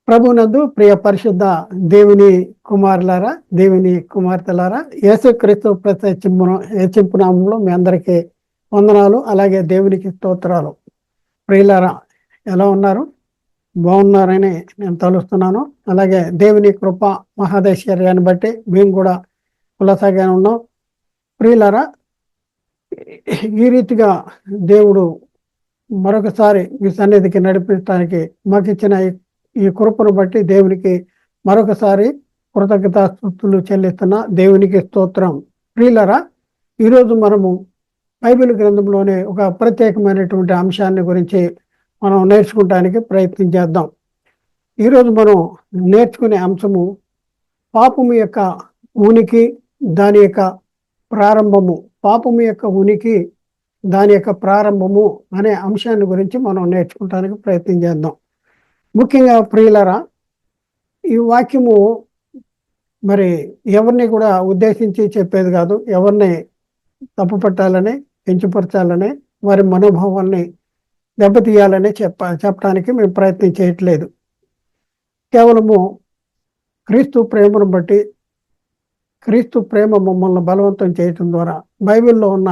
ప్రభునందు ప్రియ పరిశుద్ధ దేవుని కుమారులారా, దేవుని కుమార్తెలారా, యేసుక్రీస్తు హెచ్చింపు నామంలో మీ అందరికీ వందనాలు. అలాగే దేవునికి స్తోత్రాలు. ప్రియులారా, ఎలా ఉన్నారు? బాగున్నారని నేను తలుస్తున్నాను. అలాగే దేవుని కృప మహాదైశ్వర్యాన్ని బట్టి మేము కూడా ఉల్లాసంగానే ఉన్నాం. ప్రియులారా, ఈ రీతిగా దేవుడు మరొకసారి మీ సన్నిధికి నడిపించడానికి మాకు ఇచ్చిన ఈ కృపను బట్టి దేవునికి మరొకసారి కృతజ్ఞతాస్తుతులు చెల్లిస్తున్న దేవునికి స్తోత్రం. ప్రియులారా, ఈరోజు మనము బైబిల్ గ్రంథంలోనే ఒక ప్రత్యేకమైనటువంటి అంశాన్ని గురించి మనం నేర్చుకోవడానికి ప్రయత్నం చేద్దాం. ఈరోజు మనం నేర్చుకునే అంశము పాపము యొక్క ఉనికి, దాని యొక్క ప్రారంభము. పాపము యొక్క ఉనికి, దాని యొక్క ప్రారంభము అనే అంశాన్ని గురించి మనం నేర్చుకోవడానికి ప్రయత్నం చేద్దాం. ముఖ్యంగా ప్రియులారా, ఈ వాక్యము మరి ఎవరిని కూడా ఉద్దేశించి చెప్పేది కాదు. ఎవరిని తప్పు పట్టాలని, కించపరచాలని, వారి మనోభావాల్ని దెబ్బతీయాలని చెప్పడానికి మేము ప్రయత్నం చేయట్లేదు. కేవలము క్రీస్తు ప్రేమను బట్టి, క్రీస్తు ప్రేమ మమ్మల్ని బలవంతం చేయటం ద్వారా బైబిల్లో ఉన్న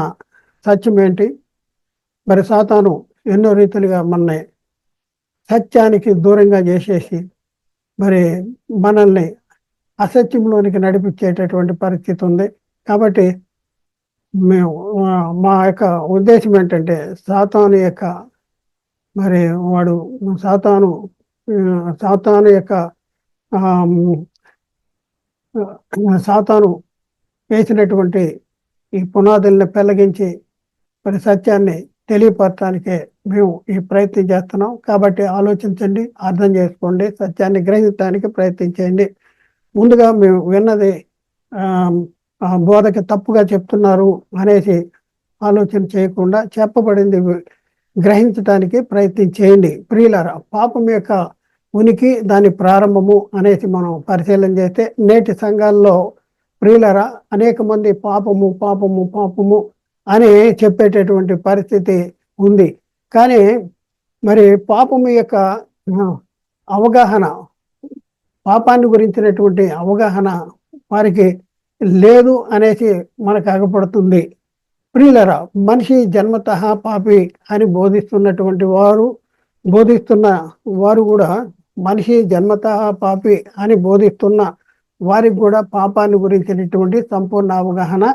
సత్యం ఏంటి, మరి సాతాను ఎన్నో రీతిలుగా మనల్ని సత్యానికి దూరంగా చేసేసి మరి మనల్ని అసత్యంలోనికి నడిపించేటటువంటి పరిస్థితి ఉంది. కాబట్టి మేము మా యొక్క ఉద్దేశం ఏంటంటే సాతాను యొక్క మరి వాడు సాతాను వేసినటువంటి ఈ పునాదుల్ని పెళ్లగించి మరి సత్యాన్ని తెలియపరచడానికే మేము ఈ ప్రయత్నం చేస్తున్నాం. కాబట్టి ఆలోచించండి, అర్థం చేసుకోండి, సత్యాన్ని గ్రహించడానికి ప్రయత్నం చేయండి. ముందుగా మేము విన్నది బోధకి తప్పుగా చెప్తున్నారు అనేసి ఆలోచన చేయకుండా చెప్పబడింది గ్రహించడానికి ప్రయత్నం చేయండి. ప్రియులారా, పాపం యొక్క ఉనికి, దాని ప్రారంభము అనేసి మనం పరిశీలన చేస్తే నేటి సంఘాల్లో ప్రియులారా అనేక మంది పాపము పాపము పాపము అని చెప్పేటటువంటి పరిస్థితి ఉంది. కానీ మరి పాపము యొక్క అవగాహన, పాపాన్ని గురించినటువంటి అవగాహన వారికి లేదు అనేసి మనకు అగపడుతుంది. ప్రియులరా, మనిషి జన్మతః పాపి అని బోధిస్తున్న వారు కూడా మనిషి జన్మతః పాపి అని బోధిస్తున్న వారికి కూడా పాపాన్ని గురించినటువంటి సంపూర్ణ అవగాహన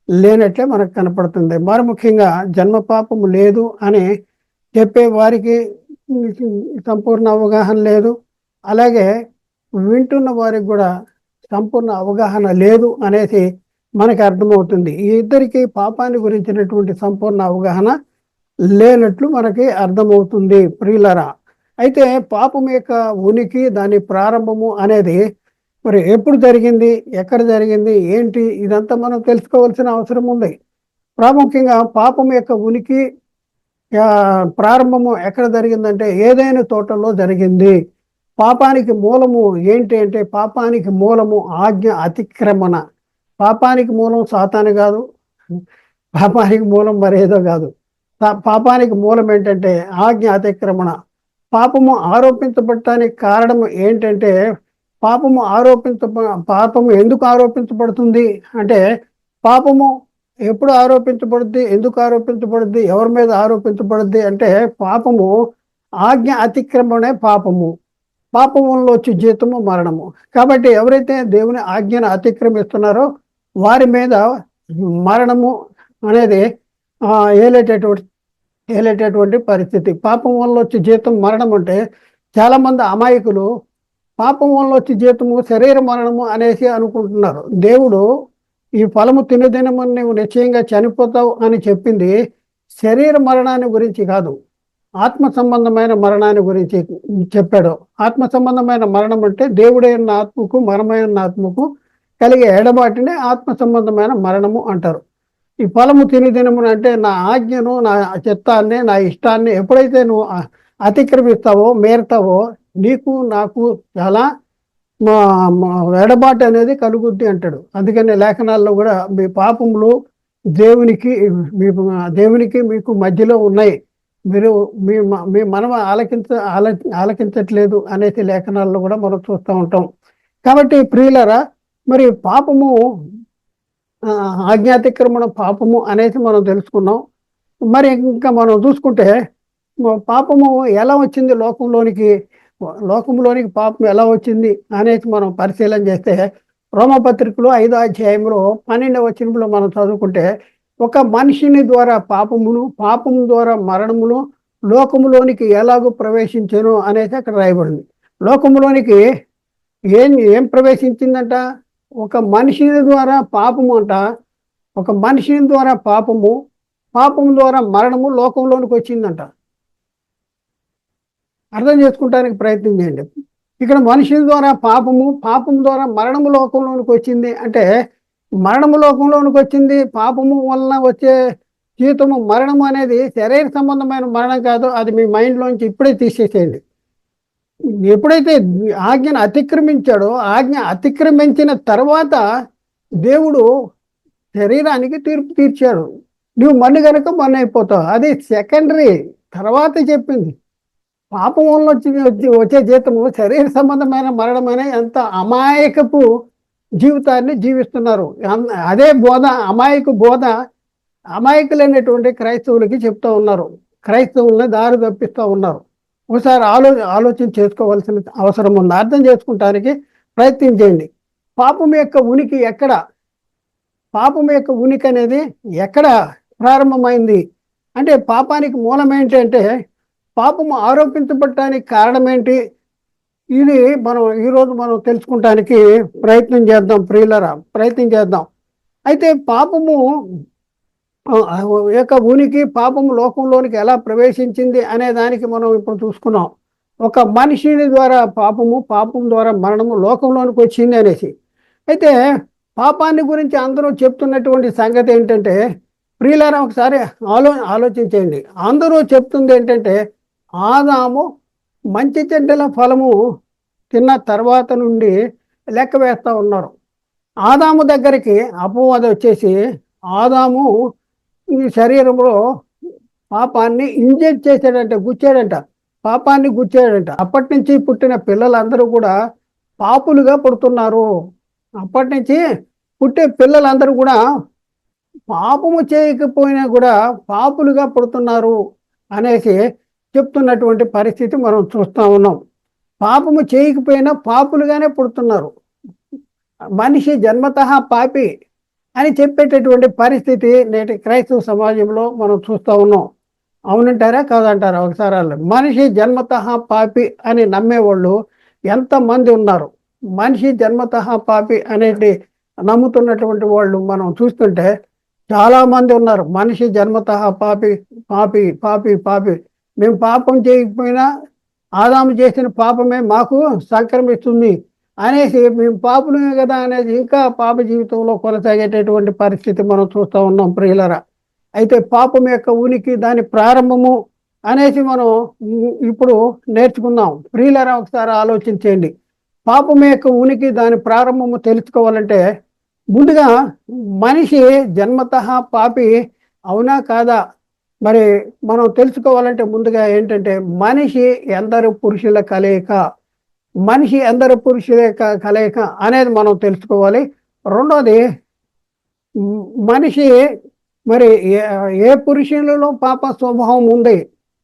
లేనట్లే మనకు కనపడుతుంది. మరి ముఖ్యంగా జన్మ పాపము లేదు అని చెప్పే వారికి సంపూర్ణ అవగాహన లేదు. అలాగే వింటున్న వారికి కూడా సంపూర్ణ అవగాహన లేదు అనేసి మనకి అర్థమవుతుంది. ఈ ఇద్దరికి పాపాన్ని గురించినటువంటి సంపూర్ణ అవగాహన లేనట్లు మనకి అర్థమవుతుంది. ప్రియులరా, అయితే పాపం యొక్క ఉనికి, దాని ప్రారంభము అనేది మరి ఎప్పుడు జరిగింది, ఎక్కడ జరిగింది, ఏంటి, ఇదంతా మనం తెలుసుకోవాల్సిన అవసరం ఉంది. ప్రాముఖ్యంగా పాపం యొక్క ఉనికి ప్రారంభము ఎక్కడ జరిగిందంటే ఏదైనా తోటలో జరిగింది. పాపానికి మూలము ఏంటి అంటే, పాపానికి మూలము ఆజ్ఞ అతిక్రమణ. పాపానికి మూలం సాతాను కాదు, పాపానికి మూలం మరేదో కాదు. పాపానికి మూలం ఏంటంటే ఆజ్ఞ అతిక్రమణ. పాపము ఆరోపించబడటానికి కారణం ఏంటంటే, పాపము ఎందుకు ఆరోపించబడుతుంది అంటే, పాపము ఎప్పుడు ఆరోపించబడుద్ది, ఎందుకు ఆరోపించబడుద్ది, ఎవరి మీద ఆరోపించబడుద్ది అంటే, పాపము ఆజ్ఞ అతిక్రమణే పాపము. పాపములో వచ్చి జీతము మరణము. కాబట్టి ఎవరైతే దేవుని ఆజ్ఞను అతిక్రమిస్తున్నారో వారి మీద మరణము అనేది ఏలేటటువంటి పరిస్థితి. పాపం వల్ల వచ్చి జీతం మరణం అంటే చాలామంది అమాయకులు పాపం వల్ల వచ్చి జీతము శరీర మరణము అనేసి అనుకుంటున్నారు. దేవుడు ఈ ఫలము తినదినమని నువ్వు నిశ్చయంగా చనిపోతావు అని చెప్పింది శరీర మరణాన్ని గురించి కాదు, ఆత్మ సంబంధమైన మరణాన్ని గురించి చెప్పాడు. ఆత్మ సంబంధమైన మరణం అంటే దేవుడైన ఆత్మకు మరణమైన ఆత్మకు కలిగే ఎడబాటునే ఆత్మ సంబంధమైన మరణము అంటారు. ఈ ఫలము తినదినమును అంటే నా ఆజ్ఞను, నా చిత్తాన్ని, నా ఇష్టాన్ని ఎప్పుడైతే నువ్వు అతిక్రమిస్తావో, మేరతావో, నీకు నాకు చాలా ఎడబాటు అనేది కలుగుద్ది అంటాడు. అందుకని లేఖనాల్లో కూడా మీ పాపములు దేవునికి మీకు మధ్యలో ఉన్నాయి మీరు మీ మనం ఆలకించట్లేదు అనేసి లేఖనాల్లో కూడా మనం చూస్తూ ఉంటాం. కాబట్టి ప్రియులరా, మరి పాపము ఆజ్ఞాతిక్రమణ పాపము అనేసి మనం తెలుసుకున్నాం. మరి ఇంకా మనం చూసుకుంటే పాపము ఎలా వచ్చింది లోకంలోనికి పాపం ఎలా వచ్చింది అనేసి మనం పరిశీలన చేస్తే రోమపత్రికలో 5వ అధ్యాయంలో 12వ వచనంలో మనం చదువుకుంటే, ఒక మనిషిని ద్వారా పాపము ద్వారా మరణమును లోకములోనికి ఎలాగో ప్రవేశించను అనేసి అక్కడ రాయబడింది. లోకములోనికి ఏం ప్రవేశించిందంట? ఒక మనిషిని ద్వారా పాపము అంట. ఒక మనిషిని ద్వారా పాపము ద్వారా మరణము లోకంలోనికి వచ్చిందంట. అర్థం చేసుకుంటానికి ప్రయత్నం చేయండి. ఇక్కడ మనిషి ద్వారా పాపము ద్వారా మరణము లోకంలోనికి వచ్చింది అంటే, మరణము లోకంలోనికి వచ్చింది పాపము వలన వచ్చే జీవితము మరణము అనేది శరీర సంబంధమైన మరణం కాదు. అది మీ మైండ్లోంచి ఇప్పుడే తీసేసేయండి. ఎప్పుడైతే ఆజ్ఞను అతిక్రమించాడో, ఆజ్ఞ అతిక్రమించిన తర్వాత దేవుడు శరీరానికి తీర్పు తీర్చాడు. నువ్వు మన్ను కనుక మన్ను అయిపోతావు. అది సెకండరీ, తర్వాత చెప్పింది. పాపం వల్ల వచ్చే జీతము శరీర సంబంధమైన మరణమనే ఎంత అమాయకపు జీవితాన్ని జీవిస్తున్నారు. అదే బోధ అమాయకులైనటువంటి క్రైస్తవులకి చెప్తూ ఉన్నారు. క్రైస్తవుల్ని దారి తప్పిస్తూ ఉన్నారు. ఒకసారి ఆలోచన చేసుకోవాల్సిన అవసరం ఉంది. అర్థం చేసుకుంటానికి ప్రయత్నం చేయండి. పాపం యొక్క ఉనికి ఎక్కడ? పాపం యొక్క ఉనికి అనేది ఎక్కడ ప్రారంభమైంది అంటే, పాపానికి మూలం ఏంటంటే, పాపము ఆరోపించబడటానికి కారణం ఏంటి? ఇది ఈరోజు మనం తెలుసుకుంటానికి ప్రయత్నం చేద్దాం ప్రియులరా, ప్రయత్నం చేద్దాం. అయితే పాపము యొక్క ఉనికి, పాపము లోకంలోనికి ఎలా ప్రవేశించింది అనే దానికి మనం ఇప్పుడు చూసుకున్నాం. ఒక మనిషిని ద్వారా పాపం ద్వారా మరణము లోకంలోనికి వచ్చింది అనేసి. అయితే పాపాన్ని గురించి అందరూ చెప్తున్నటువంటి సంగతి ఏంటంటే, ప్రియులారా ఒకసారి ఆలోచించండి. అందరూ చెప్తుంది ఏంటంటే, ఆదాము మంచి చెడ్డల ఫలము తిన్న తర్వాత నుండి లెక్క వేస్తూ ఉన్నారు. ఆదాము దగ్గరికి అపవాది వచ్చేసి ఆదాము శరీరంలో పాపాన్ని ఇంజెక్ట్ చేశాడంట, గుచ్చాడంట, పాపాన్ని గుచ్చాడంట. అప్పటి నుంచి పుట్టిన పిల్లలందరూ కూడా పాపులుగా పుడుతున్నారు. అప్పటి నుంచి పుట్టే పిల్లలందరూ కూడా పాపము చేయకపోయినా కూడా పాపులుగా పుడుతున్నారు అనేసి చెప్తున్నటువంటి పరిస్థితి మనం చూస్తూ ఉన్నాం. పాపము చేయకపోయినా పాపులుగానే పుడుతున్నారు. మనిషి జన్మతః పాపి అని చెప్పేటటువంటి పరిస్థితి నేటి క్రైస్తవ సమాజంలో మనం చూస్తూ ఉన్నాం. అవునంటారా కాదంటారా? ఒకసారి మనిషి జన్మతః పాపి అని నమ్మేవాళ్ళు ఎంతమంది ఉన్నారు? మనిషి జన్మతః పాపి అనేది నమ్ముతున్నటువంటి వాళ్ళు మనం చూస్తుంటే చాలామంది ఉన్నారు. మనిషి జన్మతః పాపి పాపి పాపి పాపి, మేము పాపం చేయకపోయినా ఆదాము చేసిన పాపమే మాకు సంక్రమిస్తుంది అనేసి, మేము పాపులమే కదా అనేది ఇంకా పాప జీవితంలో కొనసాగేటటువంటి పరిస్థితి మనం చూస్తూ ఉన్నాం ప్రియులరా. అయితే పాపం యొక్క ఉనికి, దాని ప్రారంభము అనేసి మనం ఇప్పుడు నేర్చుకుందాం. ప్రియులరా ఒకసారి ఆలోచించండి. పాపం యొక్క ఉనికి, దాని ప్రారంభము తెలుసుకోవాలంటే ముందుగా మనిషి జన్మతః పాపి అవునా కాదా మరి మనం తెలుసుకోవాలంటే ముందుగా ఏంటంటే, మనిషి ఎందరు పురుషుల కలయిక అనేది మనం తెలుసుకోవాలి. రెండోది, మనిషి మరి ఏ పురుషులలో పాప స్వభావం ఉంది?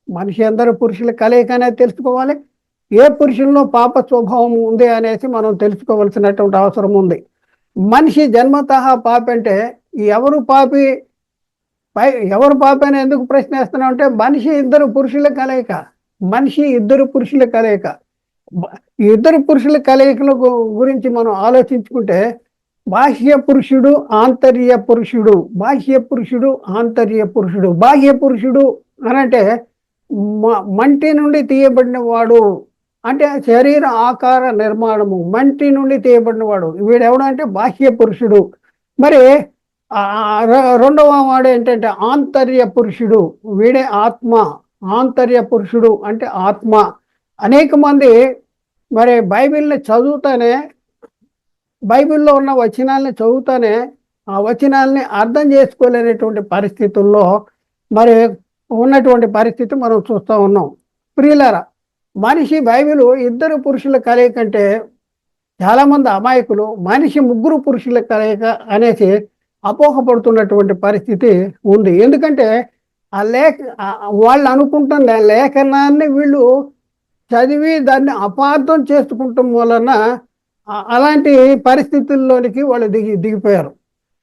మనిషి అందరు పురుషుల కలయిక అనేది తెలుసుకోవాలి. ఏ పురుషుల్లో పాప స్వభావం ఉంది అనేసి మనం తెలుసుకోవాల్సినటువంటి అవసరం ఉంది. మనిషి జన్మతః పాపి అంటే ఎవరు పాపి అని ఎందుకు ప్రశ్న వేస్తున్నాం అంటే, మనిషి ఇద్దరు పురుషుల కలయిక. ఇద్దరు పురుషుల కలయికల గురించి మనం ఆలోచించుకుంటే, బాహ్య పురుషుడు ఆంతర్య పురుషుడు. బాహ్య పురుషుడు అనంటే మంటి నుండి తీయబడిన వాడు, అంటే శరీర ఆకార నిర్మాణము మంటి నుండి తీయబడిన వాడు. వీడెవడు అంటే బాహ్య పురుషుడు. మరి రెండవ వాడు ఏంటంటే ఆంతర్య పురుషుడు, వీడే ఆత్మ. ఆంతర్య పురుషుడు అంటే ఆత్మ. అనేక మంది మరి బైబిల్లో ఉన్న వచనాలని చదువుతానే ఆ వచనాలని అర్థం చేసుకోలేనటువంటి పరిస్థితుల్లో మరి ఉన్నటువంటి పరిస్థితి మనం చూస్తూ ఉన్నాం. ప్రియులారా, మనిషి బైబిల్ ఇద్దరు పురుషుల కలయిక కంటే చాలామంది అమాయకులు మనిషి ముగ్గురు పురుషుల కలయిక అనేసి అపోహపడుతున్నటువంటి పరిస్థితి ఉంది. ఎందుకంటే ఆ లేఖ వాళ్ళు అనుకుంటున్న లేఖనాన్ని వీళ్ళు చదివి దాన్ని అపార్థం చేసుకుంటాం వలన అలాంటి పరిస్థితుల్లోనికి వాళ్ళు దిగిపోయారు.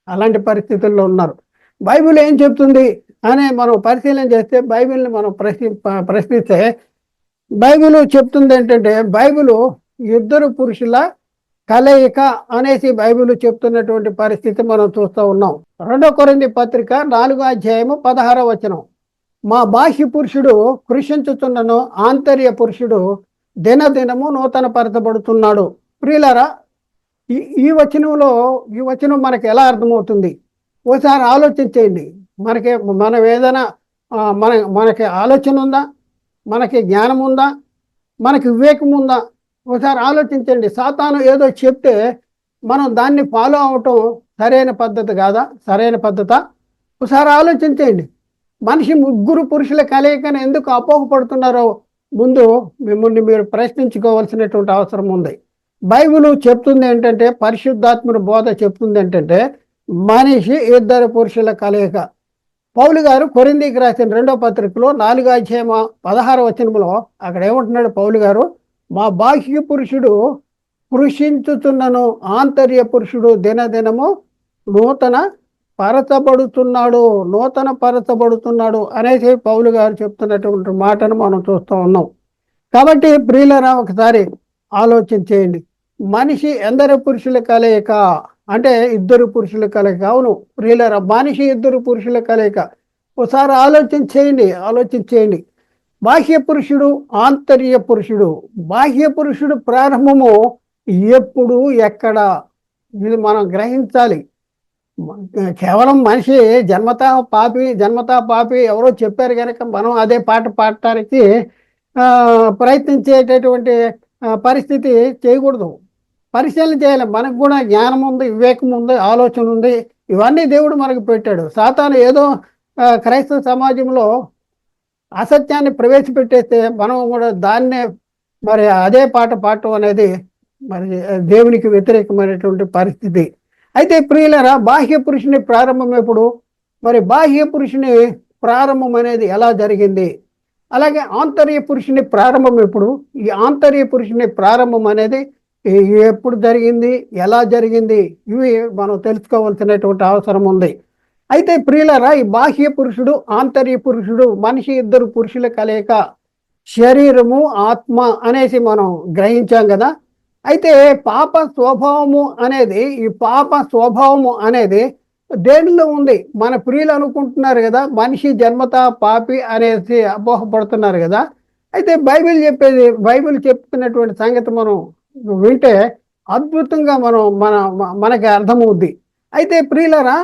అలాంటి పరిస్థితుల్లో ఉన్నారు. బైబిల్ ఏం చెప్తుంది అనే మనం పరిశీలన చేస్తే, బైబిల్ని మనం ప్రశ్నిస్తే బైబిల్ చెప్తుంది ఏంటంటే, బైబిల్ ఇద్దరు పురుషుల కలయిక అనేసి బైబిల్ చెప్తున్నటువంటి పరిస్థితి మనం చూస్తూ ఉన్నాం. 2 కొరింథీ పత్రిక 4:16 మా బాహ్య పురుషుడు కృషించుతున్నను, ఆంతర్య పురుషుడు దినదినము నూతన పరచబడుతున్నాడు. ప్రియులారా, ఈ వచనం మనకి ఎలా అర్థమవుతుంది? ఒకసారి ఆలోచించేయండి. మనం ఏదైనా మనకి ఆలోచన ఉందా? మనకి జ్ఞానం ఉందా? మనకి వివేకం ఉందా? ఒకసారి ఆలోచించండి. సాతాను ఏదో చెప్తే మనం దాన్ని ఫాలో అవటం సరైన పద్ధతి కాదా? సరైన పద్ధత? ఒకసారి ఆలోచించండి. మనిషి ముగ్గురు పురుషుల కలయికను ఎందుకు అపోహపడుతున్నారో ముందు మిమ్మల్ని మీరు ప్రశ్నించుకోవాల్సినటువంటి అవసరం ఉంది. బైబిల్ చెప్తుంది ఏంటంటే, పరిశుద్ధాత్ముడి బోధ చెప్తుంది ఏంటంటే, మనిషి ఇద్దరు పురుషుల కలయిక. పౌలు గారు కొరింథీకి రాసిన 2వ పత్రికలో 4:16 అక్కడ ఏమంటున్నాడు పౌలు గారు? మా బాహ్య పురుషుడు కృషించుతున్నను, ఆంతర్య పురుషుడు దినదినము నూతన పరచబడుతున్నాడు అనేసి పౌలు గారు చెప్తున్నటువంటి మాటను మనం చూస్తూ ఉన్నాం. కాబట్టి ప్రియులరా, ఒకసారి ఆలోచించేయండి. మనిషి ఎందరు పురుషుల కలయిక అంటే ఇద్దరు పురుషుల కలయిక. అవును ప్రియులరా, మనిషి ఇద్దరు పురుషుల కలయిక. ఒకసారి ఆలోచించేయండి. బాహ్య పురుషుడు, ఆంతర్య పురుషుడు. బాహ్య పురుషుడు ప్రారంభము ఎప్పుడు, ఎక్కడ? ఇది మనం గ్రహించాలి. కేవలం మనిషి జన్మతా పాపి ఎవరో చెప్పారు కనుక మనం అదే పాట పాడటానికి ప్రయత్నించేటటువంటి పరిస్థితి చేయకూడదు. పరిశీలన చేయాలి. మనకు కూడా జ్ఞానం ఉంది, వివేకం ఉంది, ఆలోచన ఉంది. ఇవన్నీ దేవుడు మనకు పెట్టాడు. సాతాను ఏదో క్రైస్తవ సమాజంలో అసత్యాన్ని ప్రవేశపెట్టేస్తే మనం కూడా దాన్నే మరి అదే పాట పాడటం అనేది మరి దేవునికి వ్యతిరేకమైనటువంటి పరిస్థితి. అయితే ప్రియులరా, బాహ్య పురుషుని ప్రారంభం ఎప్పుడు? మరి బాహ్య పురుషుని ప్రారంభం అనేది ఎలా జరిగింది? అలాగే ఆంతర్య పురుషుని ప్రారంభం ఎప్పుడు? ఈ ఆంతర్య పురుషుని ప్రారంభం అనేది ఎప్పుడు జరిగింది, ఎలా జరిగింది? ఇవి మనం తెలుసుకోవాల్సినటువంటి అవసరం ఉంది. అయితే ప్రియులరా, ఈ బాహ్య పురుషుడు, ఆంతర్య పురుషుడు, మనిషి ఇద్దరు పురుషుల కలయిక, శరీరము ఆత్మ అనేసి మనం గ్రహించాం కదా. అయితే పాప స్వభావము అనేది దేనిలో ఉంది? మన ప్రియులు అనుకుంటున్నారు కదా, మనిషి జన్మతా పాపి అనేసి అపోహపడుతున్నారు కదా. అయితే బైబిల్ చెప్తున్నటువంటి సంగతి మనం వింటే అద్భుతంగా మనకి అర్థమవుద్ది. అయితే ప్రియులరా,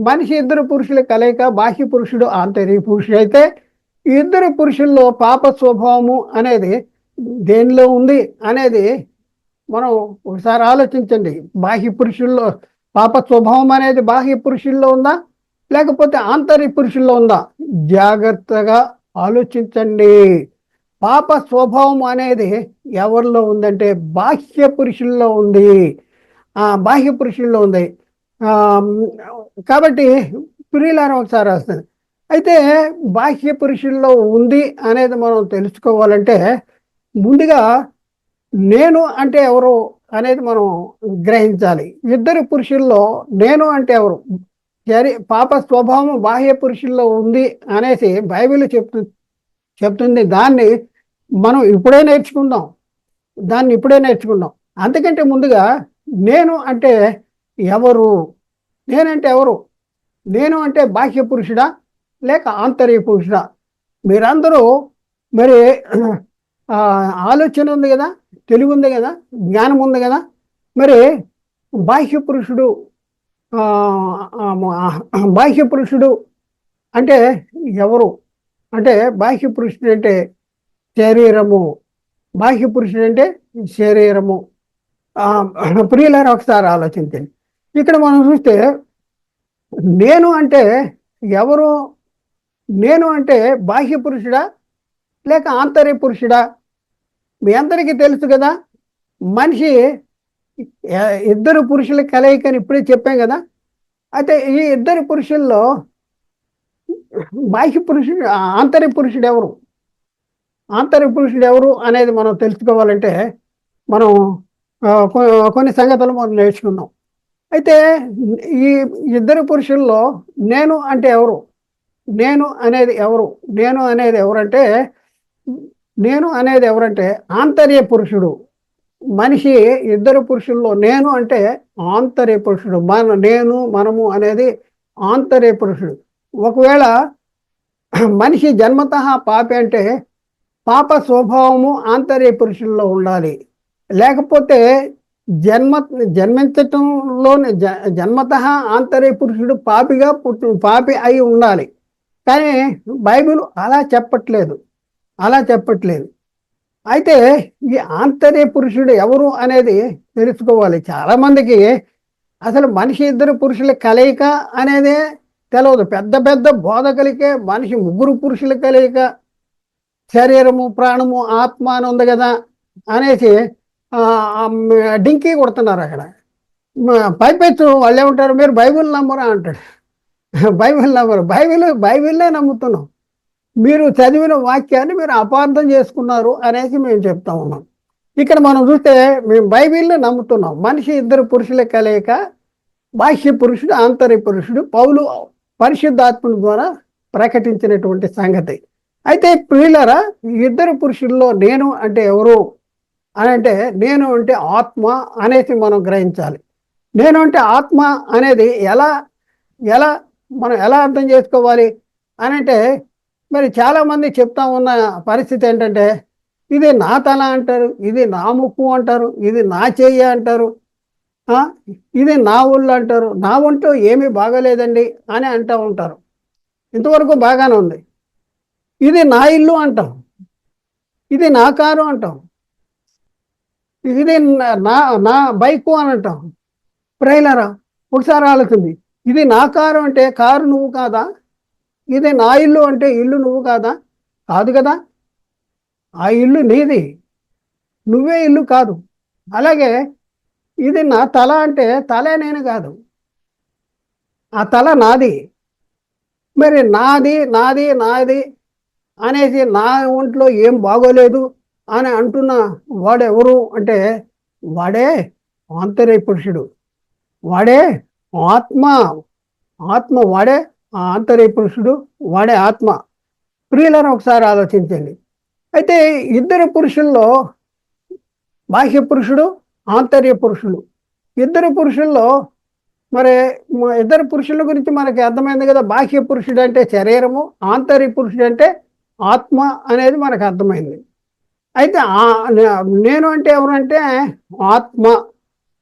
మనిషి ఇద్దరు పురుషుల కలయిక, బాహ్య పురుషుడు, ఆంతర్య పురుషుడు. అయితే ఈ ఇద్దరు పురుషుల్లో పాప స్వభావము అనేది దేనిలో ఉంది అనేది మనం ఒకసారి ఆలోచించండి. బాహ్య పురుషుల్లో పాప స్వభావం అనేది బాహ్య పురుషుల్లో ఉందా, లేకపోతే ఆంతర్య పురుషుల్లో ఉందా? జాగ్రత్తగా ఆలోచించండి. పాప స్వభావం అనేది ఎవరిలో ఉందంటే బాహ్య పురుషుల్లో ఉంది. కాబట్టి ప్రియులారా, ఒకసారి వస్తుంది. అయితే బాహ్య పురుషుల్లో ఉంది అనేది మనం తెలుసుకోవాలంటే ముందుగా నేను అంటే ఎవరు అనేది మనం గ్రహించాలి. ఇద్దరు పురుషుల్లో నేను అంటే ఎవరు? పాప స్వభావం బాహ్య పురుషుల్లో ఉంది అనేసి బైబిల్ చెప్తుంది. దాన్ని మనం ఇప్పుడే నేర్చుకుందాం. అంతకంటే ముందుగా నేను అంటే ఎవరు? నేను అంటే బాహ్య పురుషుడా లేక ఆంతర్య పురుషుడా? మీరందరూ మరి ఆలోచన ఉంది కదా, తెలివి ఉంది కదా, జ్ఞానం ఉంది కదా. మరి బాహ్య పురుషుడు అంటే ఎవరు? అంటే బాహ్య పురుషుడు అంటే శరీరము. ప్రియులారా, ఒకసారి ఆలోచించండి. ఇక్కడ మనం చూస్తే నేను అంటే ఎవరు? నేను అంటే బాహ్య పురుషుడా లేక ఆంతర్య పురుషుడా? మీ అందరికీ తెలుసు కదా, మనిషి ఇద్దరు పురుషుల కలయికని ఇప్పుడే చెప్పాం కదా. అయితే ఈ ఇద్దరు పురుషుల్లో బాహ్య పురుషుడు, ఆంతర్య పురుషుడు ఎవరు, ఆంతర్య పురుషుడు ఎవరు అనేది మనం తెలుసుకోవాలంటే మనం కొన్ని సంగతులు మనం నేర్చుకున్నాం. అయితే ఈ ఇద్దరు పురుషుల్లో నేను అంటే ఎవరు, నేను అనేది ఎవరు, నేను అనేది ఎవరంటే నేను అనేది ఎవరంటే ఆంతర్య పురుషుడు. మనిషి ఇద్దరు పురుషుల్లో నేను అంటే ఆంతర్య పురుషుడు. నేను మనము అనేది ఆంతర్య పురుషుడు. ఒకవేళ మనిషి జన్మత పాపి అంటే పాప స్వభావము ఆంతర్య పురుషుల్లో ఉండాలి. లేకపోతే జన్మించటంలోనే జన్మత ఆంతర్య పురుషుడు పాపిగా పాపి అయి ఉండాలి. కానీ బైబిల్ అలా చెప్పట్లేదు. అయితే ఈ ఆంతర్య పురుషుడు ఎవరు అనేది తెలుసుకోవాలి. చాలామందికి అసలు మనిషి ఇద్దరు పురుషుల కలయిక అనేదే తెలియదు. పెద్ద పెద్ద బోధకులకే మనిషి ముగ్గురు పురుషుల కలయిక, శరీరము ప్రాణము ఆత్మ అని ఉంది కదా అనేసి డింకీ కొడుతున్నారు. అక్కడ పైపెచ్చు వాళ్ళు ఏమంటారు, మీరు బైబిల్ నమ్మరా అంటాడు. బైబిల్ నమ్మరు, బైబిల్నే నమ్ముతున్నాం, మీరు చదివిన వాక్యాన్ని మీరు అపార్థం చేసుకున్నారు అనేసి మేము చెప్తా ఉన్నాం. ఇక్కడ మనం చూస్తే మేము బైబిల్ని నమ్ముతున్నాం. మనిషి ఇద్దరు పురుషుల కలయిక, బాహ్య పురుషుడు ఆంతర్య పురుషుడు, పౌలు పరిశుద్ధాత్మని ద్వారా ప్రకటించినటువంటి సంగతి. అయితే ప్రియులారా, ఇద్దరు పురుషుల్లో నేను అంటే ఎవరు అని అంటే నేను అంటే ఆత్మ అనేసి మనం గ్రహించాలి. నేను అంటే ఆత్మ అనేది ఎలా ఎలా మనం ఎలా అర్థం చేసుకోవాలి అని అంటే, మరి చాలామంది చెప్తా ఉన్న పరిస్థితి ఏంటంటే, ఇది నా తల అంటారు, ఇది నా ముక్కు అంటారు, ఇది నా చెయ్యి అంటారు, ఇది నా ఊళ్ళు అంటారు, నా ఒంట్లో ఏమీ బాగలేదండి అని అంటూ ఉంటారు. ఇంతవరకు బాగానే ఉంది. ఇది నా ఇల్లు అంటాం, ఇది నా కారు అంటాం, ఇది నా నా బైకు అని అంటాం. ప్రైలరా, ఒకసారి ఆలోచింది. ఇది నా కారు అంటే కారు నువ్వు కాదా? ఇది నా ఇల్లు అంటే ఇల్లు నువ్వు కాదా? కాదు కదా. ఆ ఇల్లు నీది, నువ్వే ఇల్లు కాదు. అలాగే ఇది నా తల అంటే తలే నేను కాదు, ఆ తల నాది. మరి నాది నాది నాది అనేసి నా ఒంట్లో ఏం బాగోలేదు అని అంటున్న వాడెవరు అంటే వాడే ఆంతర్య పురుషుడు, వాడే ఆత్మ. వాడే ఆంతర్య పురుషుడు, వాడే ఆత్మ. ప్రియులను ఒకసారి ఆలోచించండి. అయితే ఇద్దరు పురుషుల్లో బాహ్య పురుషుడు ఆంతర్య పురుషుడు, ఇద్దరు పురుషుల్లో మరి ఇద్దరు పురుషుల గురించి మనకి అర్థమైంది కదా. బాహ్య పురుషుడు అంటే శరీరము, ఆంతర్య పురుషుడు అంటే ఆత్మ అనేది మనకు అర్థమైంది. అయితే నేను అంటే ఎవరంటే ఆత్మ,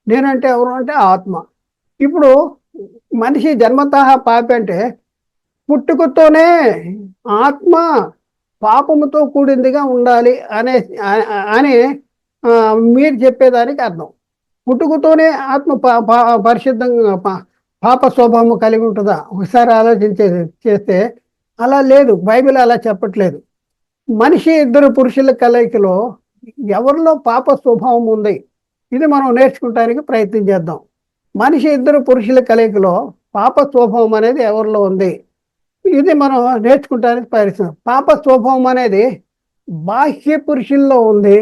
నేనంటే ఎవరు అంటే ఆత్మ. ఇప్పుడు మనిషి జన్మతః పాపి అంటే పుట్టుకతోనే ఆత్మ పాపముతో కూడిందిగా ఉండాలి అని మీరు చెప్పేదానికి అర్థం. పుట్టుకతోనే ఆత్మ పరిశుద్ధంగా పాప స్వభావం కలిగి ఉంటుందా? ఒకసారి చేస్తే అలా లేదు. బైబిల్ అలా చెప్పట్లేదు. మనిషి ఇద్దరు పురుషుల కలయికలో ఎవరిలో పాప స్వభావం ఉంది, ఇది మనం నేర్చుకోవటానికి ప్రయత్నం చేద్దాం. మనిషి ఇద్దరు పురుషుల కలయికలో పాప స్వభావం అనేది ఎవరిలో ఉంది, ఇది మనం నేర్చుకోవటానికి ప్రయత్నం. పాప స్వభావం అనేది బాహ్య పురుషుల్లో ఉంది.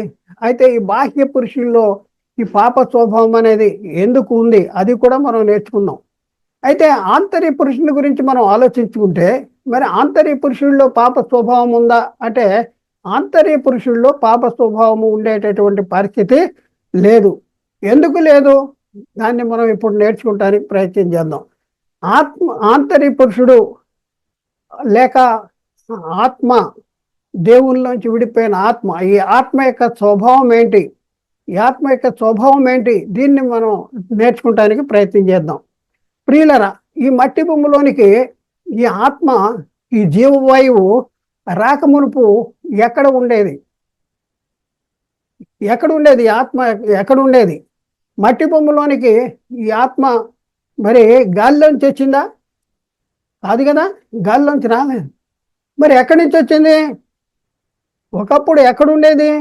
అయితే ఈ బాహ్య పురుషుల్లో ఈ పాప స్వభావం అనేది ఎందుకు ఉంది, అది కూడా మనం నేర్చుకున్నాం. అయితే ఆంతర్య పురుషుల గురించి మనం ఆలోచించుకుంటే, మరి ఆంతర్య పురుషుల్లో పాప స్వభావం ఉందా అంటే ఆంతర్య పురుషుల్లో పాప స్వభావం ఉండేటటువంటి పరిస్థితి లేదు. ఎందుకు లేదు, దాన్ని మనం ఇప్పుడు నేర్చుకోవటానికి ప్రయత్నం చేద్దాం. ఆంతర్య పురుషుడు లేక ఆత్మ, దేవుళ్ళలోంచి విడిపోయిన ఆత్మ, ఈ ఆత్మ యొక్క స్వభావం ఏంటి, ఈ ఆత్మ యొక్క స్వభావం ఏంటి, దీన్ని మనం నేర్చుకోవటానికి ప్రయత్నం చేద్దాం. ప్రియులరా, ఈ మట్టి భూమిలోనికి ఈ ఆత్మ, ఈ జీవవాయువు రాకమునుపు ఎక్కడ ఉండేది? ఆత్మ ఎక్కడ ఉండేది? మట్టి భూమిలోనికి ఈ ఆత్మ మరి గాలిలోంచి వచ్చిందా? కాదు కదా, గాలిలోంచి రాలేదు. మరి ఎక్కడి నుంచి వచ్చింది? ఒకప్పుడు ఎక్కడుండేది?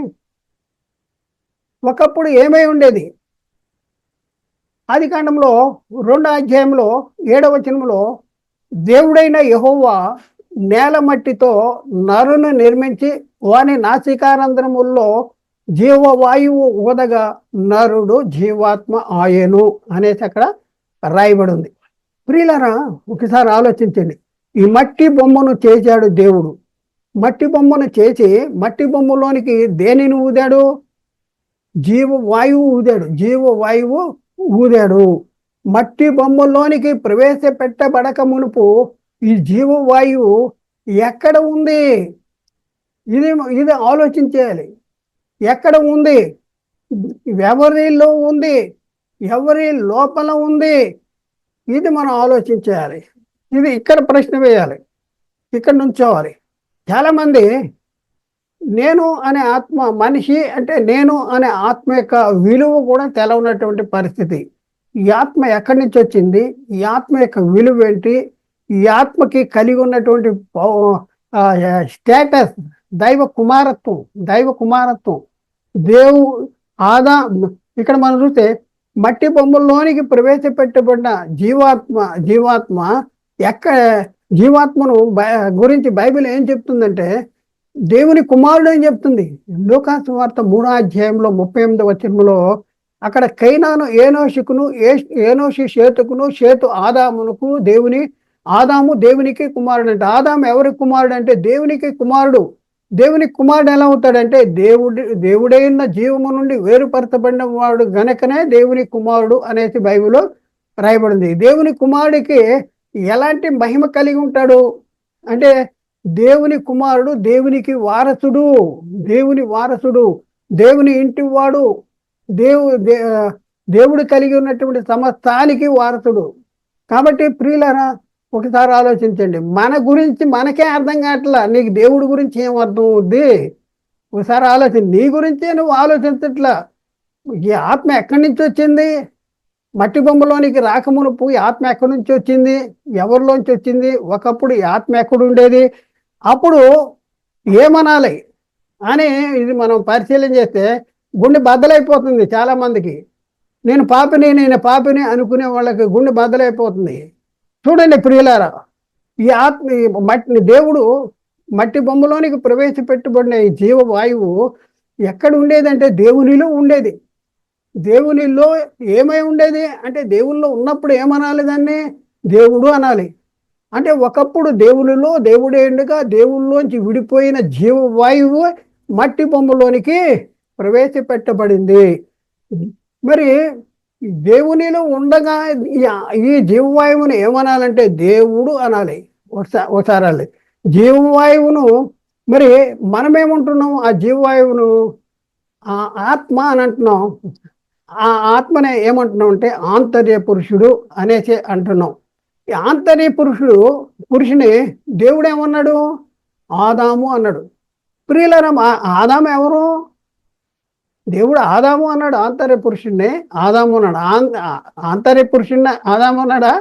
ఒకప్పుడు ఏమై ఉండేది? ఆదికాండంలో 2వ అధ్యాయంలో 7వ వచనంలో దేవుడైన యెహోవా నేల మట్టితో నరును నిర్మించి వాని నాసికారంధ్రముల్లో జీవవాయువు ఊదగా నరుడు జీవాత్మ ఆయను అనేసి అక్కడ రాయబడి ఉంది. ప్రియులారా, ఒకసారి ఆలోచించండి. ఈ మట్టి బొమ్మను చేశాడు దేవుడు. మట్టి బొమ్మను చేసి మట్టి బొమ్మలోనికి దేనిని ఊదాడు? జీవవాయువు ఊదాడు. జీవవాయువు ఊదాడు. మట్టి బొమ్మలోనికి ప్రవేశపెట్టబడక మునుపు ఈ జీవవాయువు ఎక్కడ ఉంది? ఇది ఇది ఆలోచించేయాలి. ఎక్కడ ఉంది? ఎవరిలో ఉంది? ఎవరి లోపల ఉంది? ఇది మనం ఆలోచించేయాలి. ఇది ఇక్కడ ప్రశ్న వేయాలి, ఇక్కడ నుంచోవాలి. చాలామంది నేను అనే ఆత్మ, మనిషి అంటే నేను అనే ఆత్మ యొక్క విలువ కూడా తెలవనటువంటి పరిస్థితి. ఈ ఆత్మ ఎక్కడి నుంచి వచ్చింది? ఈ ఆత్మ యొక్క విలువ ఏంటి? ఈ ఆత్మకి కలిగి ఉన్నటువంటి స్టేటస్, దైవ కుమారత్వం. దైవ కుమారత్వం దేవు ఆదా ఇక్కడ మనం చూస్తే మట్టి బొమ్మల్లోనికి ప్రవేశపెట్టబడిన జీవాత్మ జీవాత్మను గురించి బైబిల్ ఏం చెప్తుందంటే దేవుని కుమారుడు అని చెప్తుంది. లూకాసు వార్త 3వ అధ్యాయంలో 38వ వచనంలో అక్కడ కైనాను ఏనోషుకును, ఏనోషి షేతుకును, షేతు ఆదామునకు ఆదాము దేవునికి కుమారుడు అంటే. ఆదాము ఎవరి కుమారుడు అంటే దేవునికి కుమారుడు. దేవునికి కుమారుడు ఎలా అవుతాడంటే దేవుడైన జీవము నుండి వేరుపరచబడిన వాడు గనకనే దేవుని కుమారుడు అనేసి బైబిల్లో రాయబడింది. దేవుని కుమారుడికి ఎలాంటి మహిమ కలిగి ఉంటాడు అంటే దేవుని కుమారుడు దేవునికి వారసుడు. దేవుని వారసుడు, దేవుని ఇంటి వాడు, దేవుడు కలిగి ఉన్నటువంటి సమస్తానికి వారసుడు. కాబట్టి ప్రియులారా, ఒకసారి ఆలోచించండి. మన గురించి మనకే అర్థం కావట్లా, నీకు దేవుడి గురించి ఏం అర్థం అవుద్ది? ఒకసారి నీ గురించే నువ్వు ఆలోచించట్లా. ఈ ఆత్మ ఎక్కడి నుంచి వచ్చింది? మట్టి బొమ్మలోనికి రాకమునుపు ఈ ఆత్మ ఎక్కడి నుంచి వచ్చింది? ఎవరిలోంచి వచ్చింది? ఒకప్పుడు ఈ ఆత్మ ఎక్కడ ఉండేది? అప్పుడు ఏమనాలి అని ఇది మనం పరిశీలన చేస్తే గుండె బద్దలైపోతుంది. చాలామందికి నేను పాపిని అనుకునే వాళ్ళకి గుండె బద్దలైపోతుంది. చూడండి ప్రియులారా, ఈ ఆత్మ దేవుడు మట్టి బొమ్మలోనికి ప్రవేశపెట్టబడిన ఈ జీవవాయువు ఎక్కడ ఉండేదంటే దేవునిలో ఉండేది. దేవునిలో ఏమై ఉండేది అంటే దేవుల్లో ఉన్నప్పుడు ఏమనాలి? దాన్ని దేవుడు అనాలి. అంటే ఒకప్పుడు దేవునిలో దేవుడే ఉండగా దేవుల్లోంచి విడిపోయిన జీవవాయువు మట్టి బొమ్మలోనికి ప్రవేశపెట్టబడింది. మరి దేవునిలో ఉండగా ఈ జీవవాయువును ఏమనాలంటే దేవుడు అనాలి. ఒకసారి జీవవాయువును మరి మనమేమంటున్నాం? ఆ జీవవాయువును ఆత్మ అని అంటున్నాం. ఆ ఆత్మనే ఏమంటున్నాం అంటే ఆంతర్య పురుషుడు అనేసి అంటున్నాం. ఈ ఆంతర్య పురుషుని దేవుడు ఏమన్నాడు? ఆదాము అన్నాడు. ప్రియులరా, ఆదాము ఎవరు? దేవుడు ఆదాము అన్నాడు. ఆంతర్య పురుషుడిని ఆదాము అన్నాడు. ఆంతర్య పురుషుడిని ఆదాము అన్నాడా,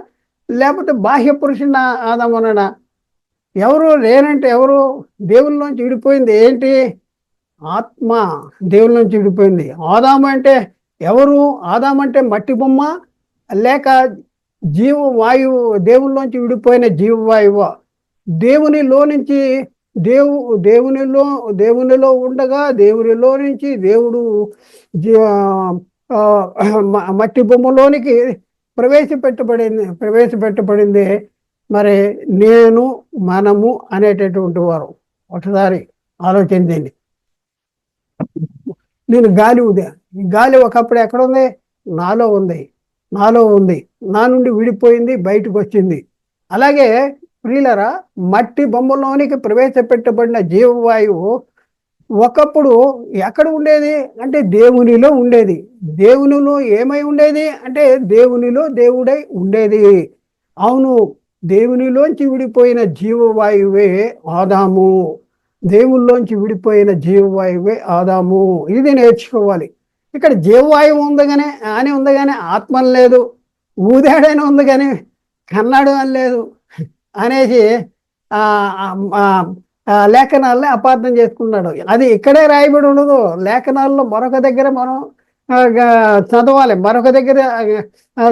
లేకపోతే బాహ్య పురుషుడిని ఆదాము అన్నాడా? ఎవరు లేనంటే ఎవరు? దేవుళ్ళలోంచి విడిపోయింది ఏంటి? ఆత్మ దేవుళ్ళలోంచి విడిపోయింది. ఆదాము అంటే ఎవరు? ఆదాము అంటే మట్టి బొమ్మ లేక జీవవాయువు, దేవుళ్ళలోంచి విడిపోయిన జీవవాయువు. దేవునిలో నుంచి దేవునిలో ఉండగా దేవునిలో నుంచి దేవుడు మట్టి బొమ్మలోనికి ప్రవేశపెట్టబడింది. మరి మనము అనేటటువంటి వారు. ఒకసారి ఆలోచించండి. నేను గాలి ఊదా. ఈ గాలి ఒకప్పుడు ఎక్కడ ఉంది? నాలో ఉంది. నా నుండి విడిపోయింది, బయటకు వచ్చింది. అలాగే ప్రియులరా, మట్టి బొమ్మలోనికి ప్రవేశపెట్టబడిన జీవవాయువు ఒకప్పుడు ఎక్కడ ఉండేది అంటే దేవునిలో ఉండేది. దేవునిలో ఏమై ఉండేది అంటే దేవునిలో దేవుడై ఉండేది. అవును, దేవునిలోంచి విడిపోయిన జీవవాయువే ఆదాము. దేవుల్లోంచి విడిపోయిన జీవవాయువే ఆదాము. ఇది నేర్చుకోవాలి. ఇక్కడ జీవవాయువు ఉంది కానీ ఆత్మ లేదు. ఊదాడని ఉంది కానీ కన్నాడు అని లేదు అనేసి లేఖనాలని అపార్థం చేసుకున్నాడు. అది ఇక్కడే రాయబడి ఉండదు. లేఖనాల్లో మరొక దగ్గర మనం చదవాలి, మరొక దగ్గర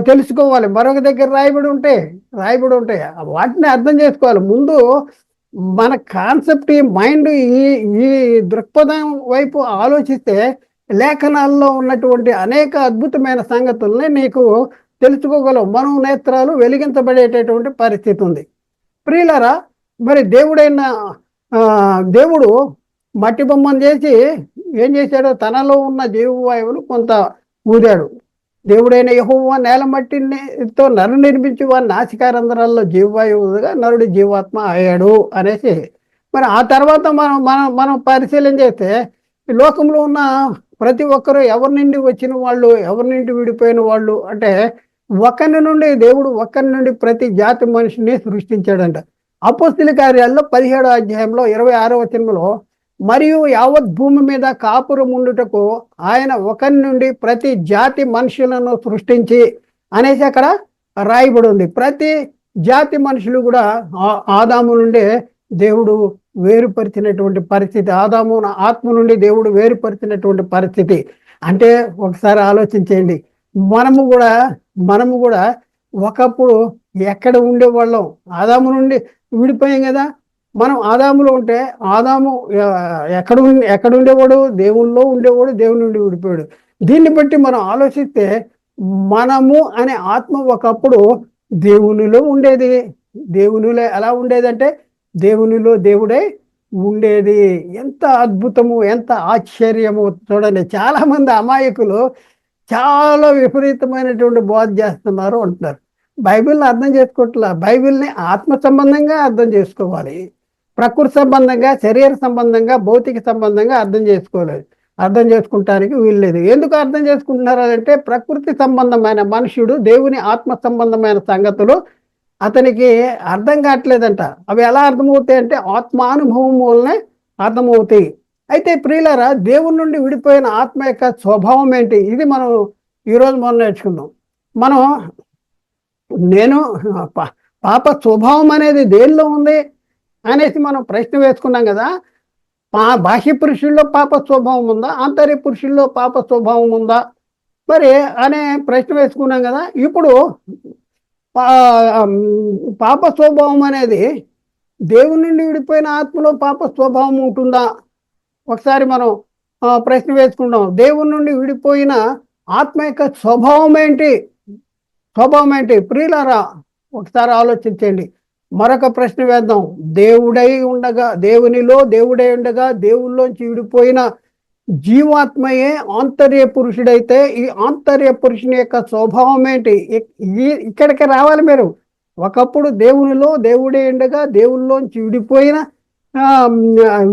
తెలుసుకోవాలి, మరొక దగ్గర రాయబడి ఉంటాయి. వాటిని అర్థం చేసుకోవాలి. ముందు మన కాన్సెప్ట్, ఈ మైండ్, ఈ ఈ దృక్పథం వైపు ఆలోచిస్తే లేఖనాల్లో ఉన్నటువంటి అనేక అద్భుతమైన సంగతుల్ని నీకు తెలుసుకోగలవు. మనోనేత్రాలు వెలిగించబడేటటువంటి పరిస్థితి ఉంది. ప్రియులరా, మరి దేవుడు మట్టి బొమ్మను చేసి ఏం చేశాడు? తనలో ఉన్న జీవవాయువులు కొంత ఊదాడు. దేవుడైన యెహోవా నేల మట్టితో నరు నిర్మించి వారి నాసికారంధ్రాల్లో జీవవాయువుగా నరుడి జీవాత్మ అయ్యాడు అనేసి, మరి ఆ తర్వాత మనం మనం మనం పరిశీలన చేస్తే ఈ లోకంలో ఉన్న ప్రతి ఒక్కరూ ఎవరి నుండి వచ్చిన వాళ్ళు, ఎవరి నుండి విడిపోయిన వాళ్ళు అంటే, ఒక్కరి నుండి ప్రతి జాతి మనిషిని సృష్టించాడంట. అపోస్తల కార్యాల్లో 17వ అధ్యాయంలో 26వ వచనంలో, మరియు యావత్ భూమి మీద కాపురం ఉండుటకు ఆయన ఒకరి నుండి ప్రతి జాతి మనుషులను సృష్టించి అనేసి అక్కడ రాయబడి ఉంది. ప్రతి జాతి మనుషులు కూడా ఆదాము నుండే దేవుడు వేరుపరిచినటువంటి పరిస్థితి. ఆదాము ఆత్మ నుండి దేవుడు వేరుపరిచినటువంటి పరిస్థితి. అంటే ఒకసారి ఆలోచించేయండి. మనము కూడా ఒకప్పుడు ఎక్కడ ఉండేవాళ్ళం? ఆదాము నుండి విడిపోయాం కదా. మనం ఆదాములో ఉంటే ఆదాము ఎక్కడ ఉండేవాడు? దేవుల్లో ఉండేవాడు, దేవుని నుండి విడిపోయాడు. దీన్ని బట్టి మనం ఆలోచిస్తే మనము అనే ఆత్మ ఒకప్పుడు దేవునిలో ఉండేది. దేవునిలో ఎలా ఉండేదంటే దేవునిలో దేవుడై ఉండేది. ఎంత అద్భుతము, ఎంత ఆశ్చర్యము చూడండి. చాలా మంది అమాయకులు చాలా విపరీతమైనటువంటి బోధ చేస్తున్నారు అంటున్నారు. బైబిల్ని అర్థం చేసుకోవట్లా. బైబిల్ని ఆత్మ సంబంధంగా అర్థం చేసుకోవాలి. ప్రకృతి సంబంధంగా, శరీర సంబంధంగా, భౌతిక సంబంధంగా అర్థం చేసుకుంటానికి వీల్లేదు. ఎందుకు అర్థం చేసుకుంటున్నారు అంటే, ప్రకృతి సంబంధమైన మనుషుడు దేవుని ఆత్మ సంబంధమైన సంగతులు అతనికి అర్థం కావట్లేదంట. అవి ఎలా అర్థమవుతాయి అంటే ఆత్మానుభవం వల్లనే అర్థమవుతాయి. అయితే ప్రియులారా, దేవుని నుండి విడిపోయిన ఆత్మ యొక్క స్వభావం ఏంటి? ఇది ఈరోజు మనం నేర్చుకుందాం. నేను పాప స్వభావం అనేది దేనిలో ఉంది అనేసి మనం ప్రశ్న వేసుకున్నాం కదా. బాహ్య పురుషుల్లో పాప స్వభావం ఉందా, ఆంతర్య పురుషుల్లో పాప స్వభావం ఉందా మరి అనే ప్రశ్న వేసుకున్నాం కదా. ఇప్పుడు పాప స్వభావం అనేది దేవుని నుండి విడిపోయిన ఆత్మలో పాప స్వభావం ఉంటుందా? ఒకసారి మనం ప్రశ్న వేసుకుంటాం. దేవుని నుండి విడిపోయిన ఆత్మ యొక్క స్వభావం ఏంటి? ప్రియులారా, ఒకసారి ఆలోచించండి. మరొక ప్రశ్న వేద్దాం. దేవునిలో దేవుడై ఉండగా దేవుల్లోంచి విడిపోయిన జీవాత్మయే ఆంతర్య పురుషుడైతే ఈ ఆంతర్య పురుషుని యొక్క స్వభావం ఏంటి? ఇక్కడికి రావాలి మీరు. ఒకప్పుడు దేవునిలో దేవుడే ఉండగా దేవుల్లోంచి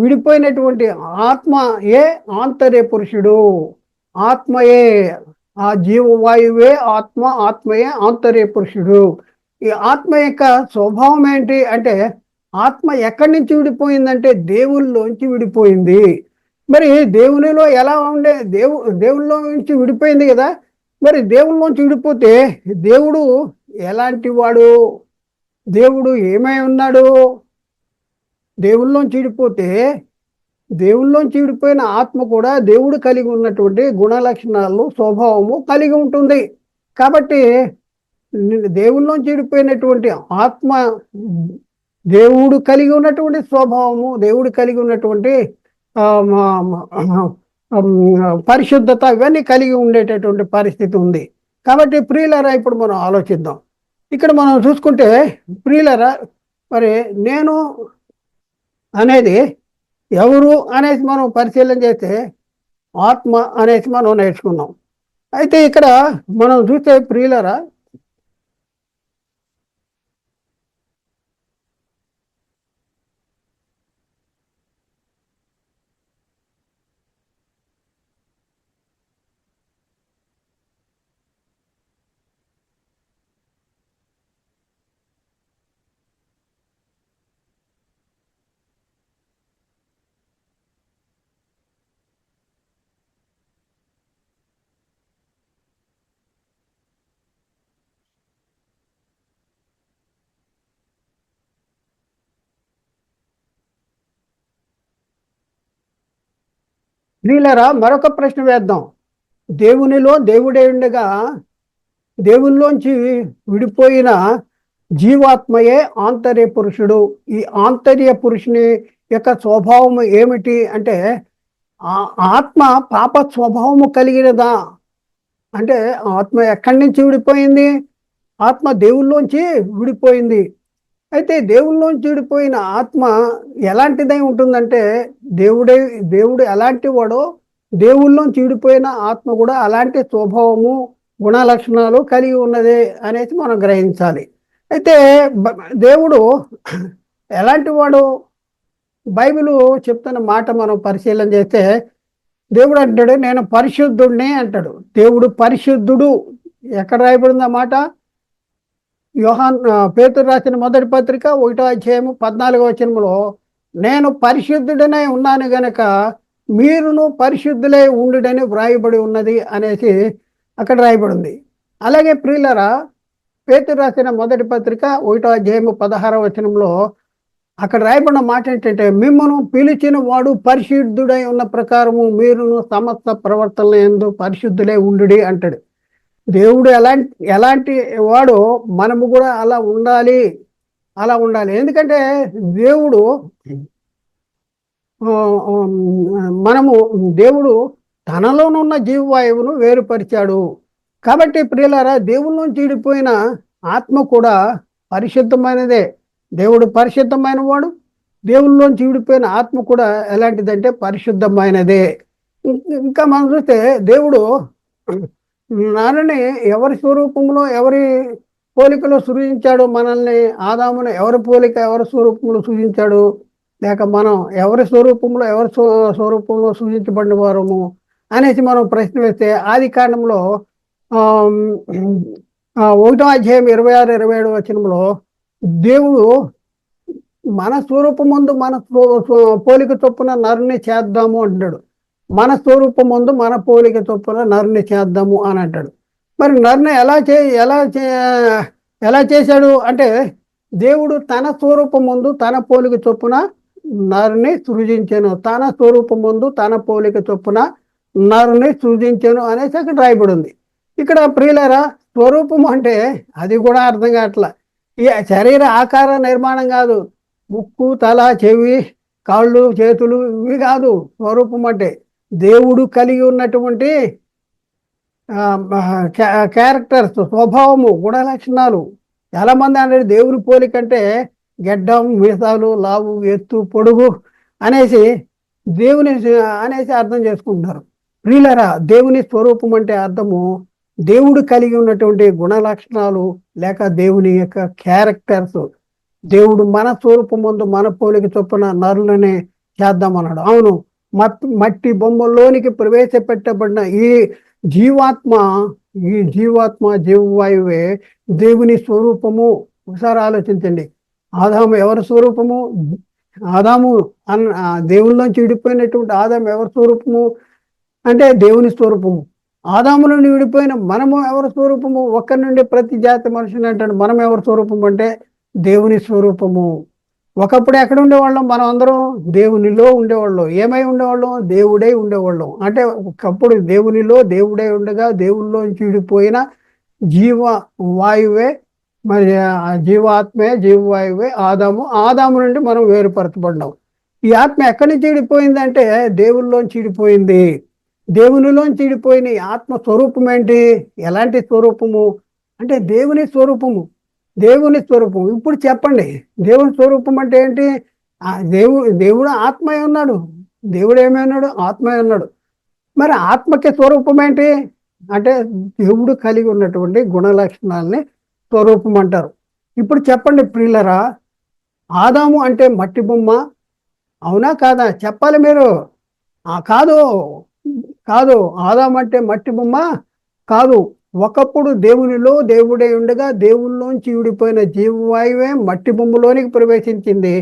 విడిపోయినటువంటి ఆత్మయే ఆంతర్య పురుషుడు. ఆత్మయే, ఆ జీవవాయువే ఆత్మయే ఆంతర్య పురుషుడు. ఈ ఆత్మ యొక్క స్వభావం ఏంటి అంటే, ఆత్మ ఎక్కడి నుంచి విడిపోయిందంటే దేవుల్లోంచి విడిపోయింది. మరి దేవునిలో ఎలా ఉండే? దేవుల్లో నుంచి విడిపోయింది కదా. మరి దేవుల్లోంచి విడిపోతే దేవుడు ఎలాంటి వాడు? దేవుడు ఏమై ఉన్నాడు? దేవుల్లోంచి విడిపోయిన ఆత్మ కూడా దేవుడు కలిగి ఉన్నటువంటి గుణ లక్షణాలు, స్వభావము కలిగి ఉంటుంది. కాబట్టి దేవుల్లోంచి విడిపోయినటువంటి ఆత్మ దేవుడు కలిగి ఉన్నటువంటి స్వభావము, దేవుడు కలిగి ఉన్నటువంటి పరిశుద్ధత, ఇవన్నీ కలిగి ఉండేటటువంటి పరిస్థితి ఉంది. కాబట్టి ప్రియులరా, ఇప్పుడు మనం ఆలోచిద్దాం. ఇక్కడ మనం చూసుకుంటే ప్రియులరా, మరి నేను అనేది ఎవరు అనేసి మనం పరిశీలన చేస్తే ఆత్మ అనేసి మనం నేర్చుకున్నాం. అయితే ఇక్కడ మనం చూస్తే ప్రియులరా, ప్రియులారా, మరొక ప్రశ్న వేద్దాం. దేవునిలో దేవుడే ఉండగా దేవునిలోంచి విడిపోయిన జీవాత్మయే ఆంతర్య పురుషుడు. ఈ ఆంతర్య పురుషుని యొక్క స్వభావం ఏమిటి అంటే, ఆత్మ పాప స్వభావము కలిగినదా అంటే, ఆత్మ ఎక్కడి నుంచి విడిపోయింది? ఆత్మ దేవుల్లోంచి విడిపోయింది. అయితే దేవుల్లోంచి విడిపోయిన ఆత్మ ఎలాంటిదై ఉంటుందంటే, దేవుడు ఎలాంటి వాడో దేవుల్లోంచి విడిపోయిన ఆత్మ కూడా అలాంటి స్వభావము, గుణ లక్షణాలు కలిగి ఉన్నది అనేసి మనం గ్రహించాలి. అయితే దేవుడు ఎలాంటి వాడు? బైబిల్ చెప్తున్న మాట మనం పరిశీలన చేస్తే, దేవుడు అంటాడు, నేను పరిశుద్ధుడిని అంటాడు. దేవుడు పరిశుద్ధుడు. ఎక్కడ రాయబడింది ఆ మాట? పేతురు రాసిన మొదటి పత్రిక 1వ అధ్యాయము 14వ వచనంలో, నేను పరిశుద్ధుడనే ఉన్నాను గనక మీరును పరిశుద్ధులై ఉండుడని వ్రాయబడి ఉన్నది అనేసి అక్కడ రాయబడింది. అలాగే ప్రియులరా, పేతురు రాసిన మొదటి పత్రిక 1వ అధ్యాయము 16వ వచనంలో అక్కడ రాయబడిన మాట ఏంటంటే, మిమ్మల్ని పిలిచిన వాడు పరిశుద్ధుడై ఉన్న ప్రకారము మీరును సమస్త ప్రవర్తన యందు పరిశుద్ధులై ఉండుడి అంటాడు. దేవుడు ఎలాంటి వాడు, మనము కూడా అలా ఉండాలి. ఎందుకంటే దేవుడు తనలోనున్న జీవవాయువును వేరుపరిచాడు. కాబట్టి ప్రియులారా, దేవుళ్ళలోంచి విడిపోయిన ఆత్మ కూడా పరిశుద్ధమైనదే. దేవుడు పరిశుద్ధమైన వాడు. దేవుళ్ళలోంచి విడిపోయిన ఆత్మ కూడా ఎలాంటిదంటే పరిశుద్ధమైనదే. ఇంకా మనం చూస్తే దేవుడు నరుని ఎవరి స్వరూపంలో, ఎవరి పోలికలో సృజించాడు? మనల్ని ఆదామును ఎవరి పోలిక, ఎవరి స్వరూపంలో సృజించాడు? లేక మనం ఎవరి స్వరూపంలో సృజించబడిన వారము అనేసి మనం ప్రశ్న వేస్తే, ఆది కాండంలో 1వ అధ్యాయం 26, 27 వచనంలో దేవుడు మన స్వరూపమందు మన పోలిక చొప్పున నరుని చేద్దాము అంటాడు. మన స్వరూపమందు మన పోలిక చొప్పున నరుని చేద్దాము అని అంటాడు. మరి నరుని ఎలా చేశాడు అంటే, దేవుడు తన స్వరూపమందు తన పోలిక చొప్పున నరుని సృజించెను. తన స్వరూపమందు తన పోలిక చొప్పున నరుని సృజించెను అనేసి అక్కడ రాయబడి ఉంది. ఇక్కడ ప్రియులారా, స్వరూపం అంటే అది కూడా అర్థం కావట్లా. ఈ శరీర ఆకార నిర్మాణం కాదు, ముక్కు, తల, చెవి, కాళ్ళు, చేతులు ఇవి కాదు స్వరూపం అంటే. దేవుడు కలిగి ఉన్నటువంటి క్యారెక్టర్స్, స్వభావము, గుణ లక్షణాలు. చాలామంది అనేది దేవుని పోలికంటే గెడ్డం, మీసాలు, లావు, ఎత్తు, పొడుగు అనేసి అర్థం చేసుకుంటున్నారు. ప్రియులరా, దేవుని స్వరూపం అంటే అర్థము దేవుడు కలిగి ఉన్నటువంటి గుణ లక్షణాలు, లేక దేవుని యొక్క క్యారెక్టర్స్. దేవుడు మన స్వరూపం ముందు మన పోలిక చొప్పున నరులనే చేద్దామన్నాడు. అవును, మట్టి బొమ్మల్లోనికి ప్రవేశపెట్టబడిన ఈ జీవాత్మ జీవవాయువే దేవుని స్వరూపము. ఒకసారి ఆలోచించండి. ఆదాము ఎవరి స్వరూపము? దేవుళ్ళలోంచి విడిపోయినటువంటి ఆదాము ఎవరి స్వరూపము అంటే దేవుని స్వరూపము. ఆదాము నుండి విడిపోయిన మనము ఎవరి స్వరూపము? ఒక్కరి నుండి ప్రతి జాతి మనుషుని అంటాడు. మనం ఎవరి స్వరూపము అంటే దేవుని స్వరూపము. ఒకప్పుడు ఎక్కడ ఉండేవాళ్ళం? మనం అందరం దేవునిలో ఉండేవాళ్ళం. ఏమై ఉండేవాళ్ళం? దేవుడై ఉండేవాళ్ళం. అంటే ఒకప్పుడు దేవునిలో దేవుడై ఉండగా దేవుల్లోంచి విడిపోయిన జీవవాయువే, మరి జీవవాయువే ఆదాము నుండి మనం వేరుపరచబడ్డాం. ఈ ఆత్మ ఎక్కడి నుంచి విడిపోయిందంటే దేవుల్లోంచి విడిపోయింది. దేవునిలోంచి విడిపోయిన ఈ ఆత్మ స్వరూపం ఏంటి? ఎలాంటి స్వరూపము అంటే దేవుని స్వరూపము. ఇప్పుడు చెప్పండి, దేవుని స్వరూపం అంటే ఏంటి? దేవుడు ఆత్మయ్య ఉన్నాడు. దేవుడు ఏమై ఉన్నాడు? ఆత్మయ్య ఉన్నాడు. మరి ఆత్మకి స్వరూపం ఏంటి అంటే దేవుడు కలిగి ఉన్నటువంటి గుణ లక్షణాలని స్వరూపం అంటారు. ఇప్పుడు చెప్పండి ప్రియులరా, ఆదాము అంటే మట్టి బొమ్మ, అవునా కాదా? చెప్పాలి మీరు. కాదు, ఆదాము అంటే మట్టి బొమ్మ కాదు. ఒకప్పుడు దేవునిలో దేవుడై ఉండగా దేవుల్లోంచి విడిపోయిన జీవవాయువే మట్టి బొమ్మలోనికి ప్రవేశించింది.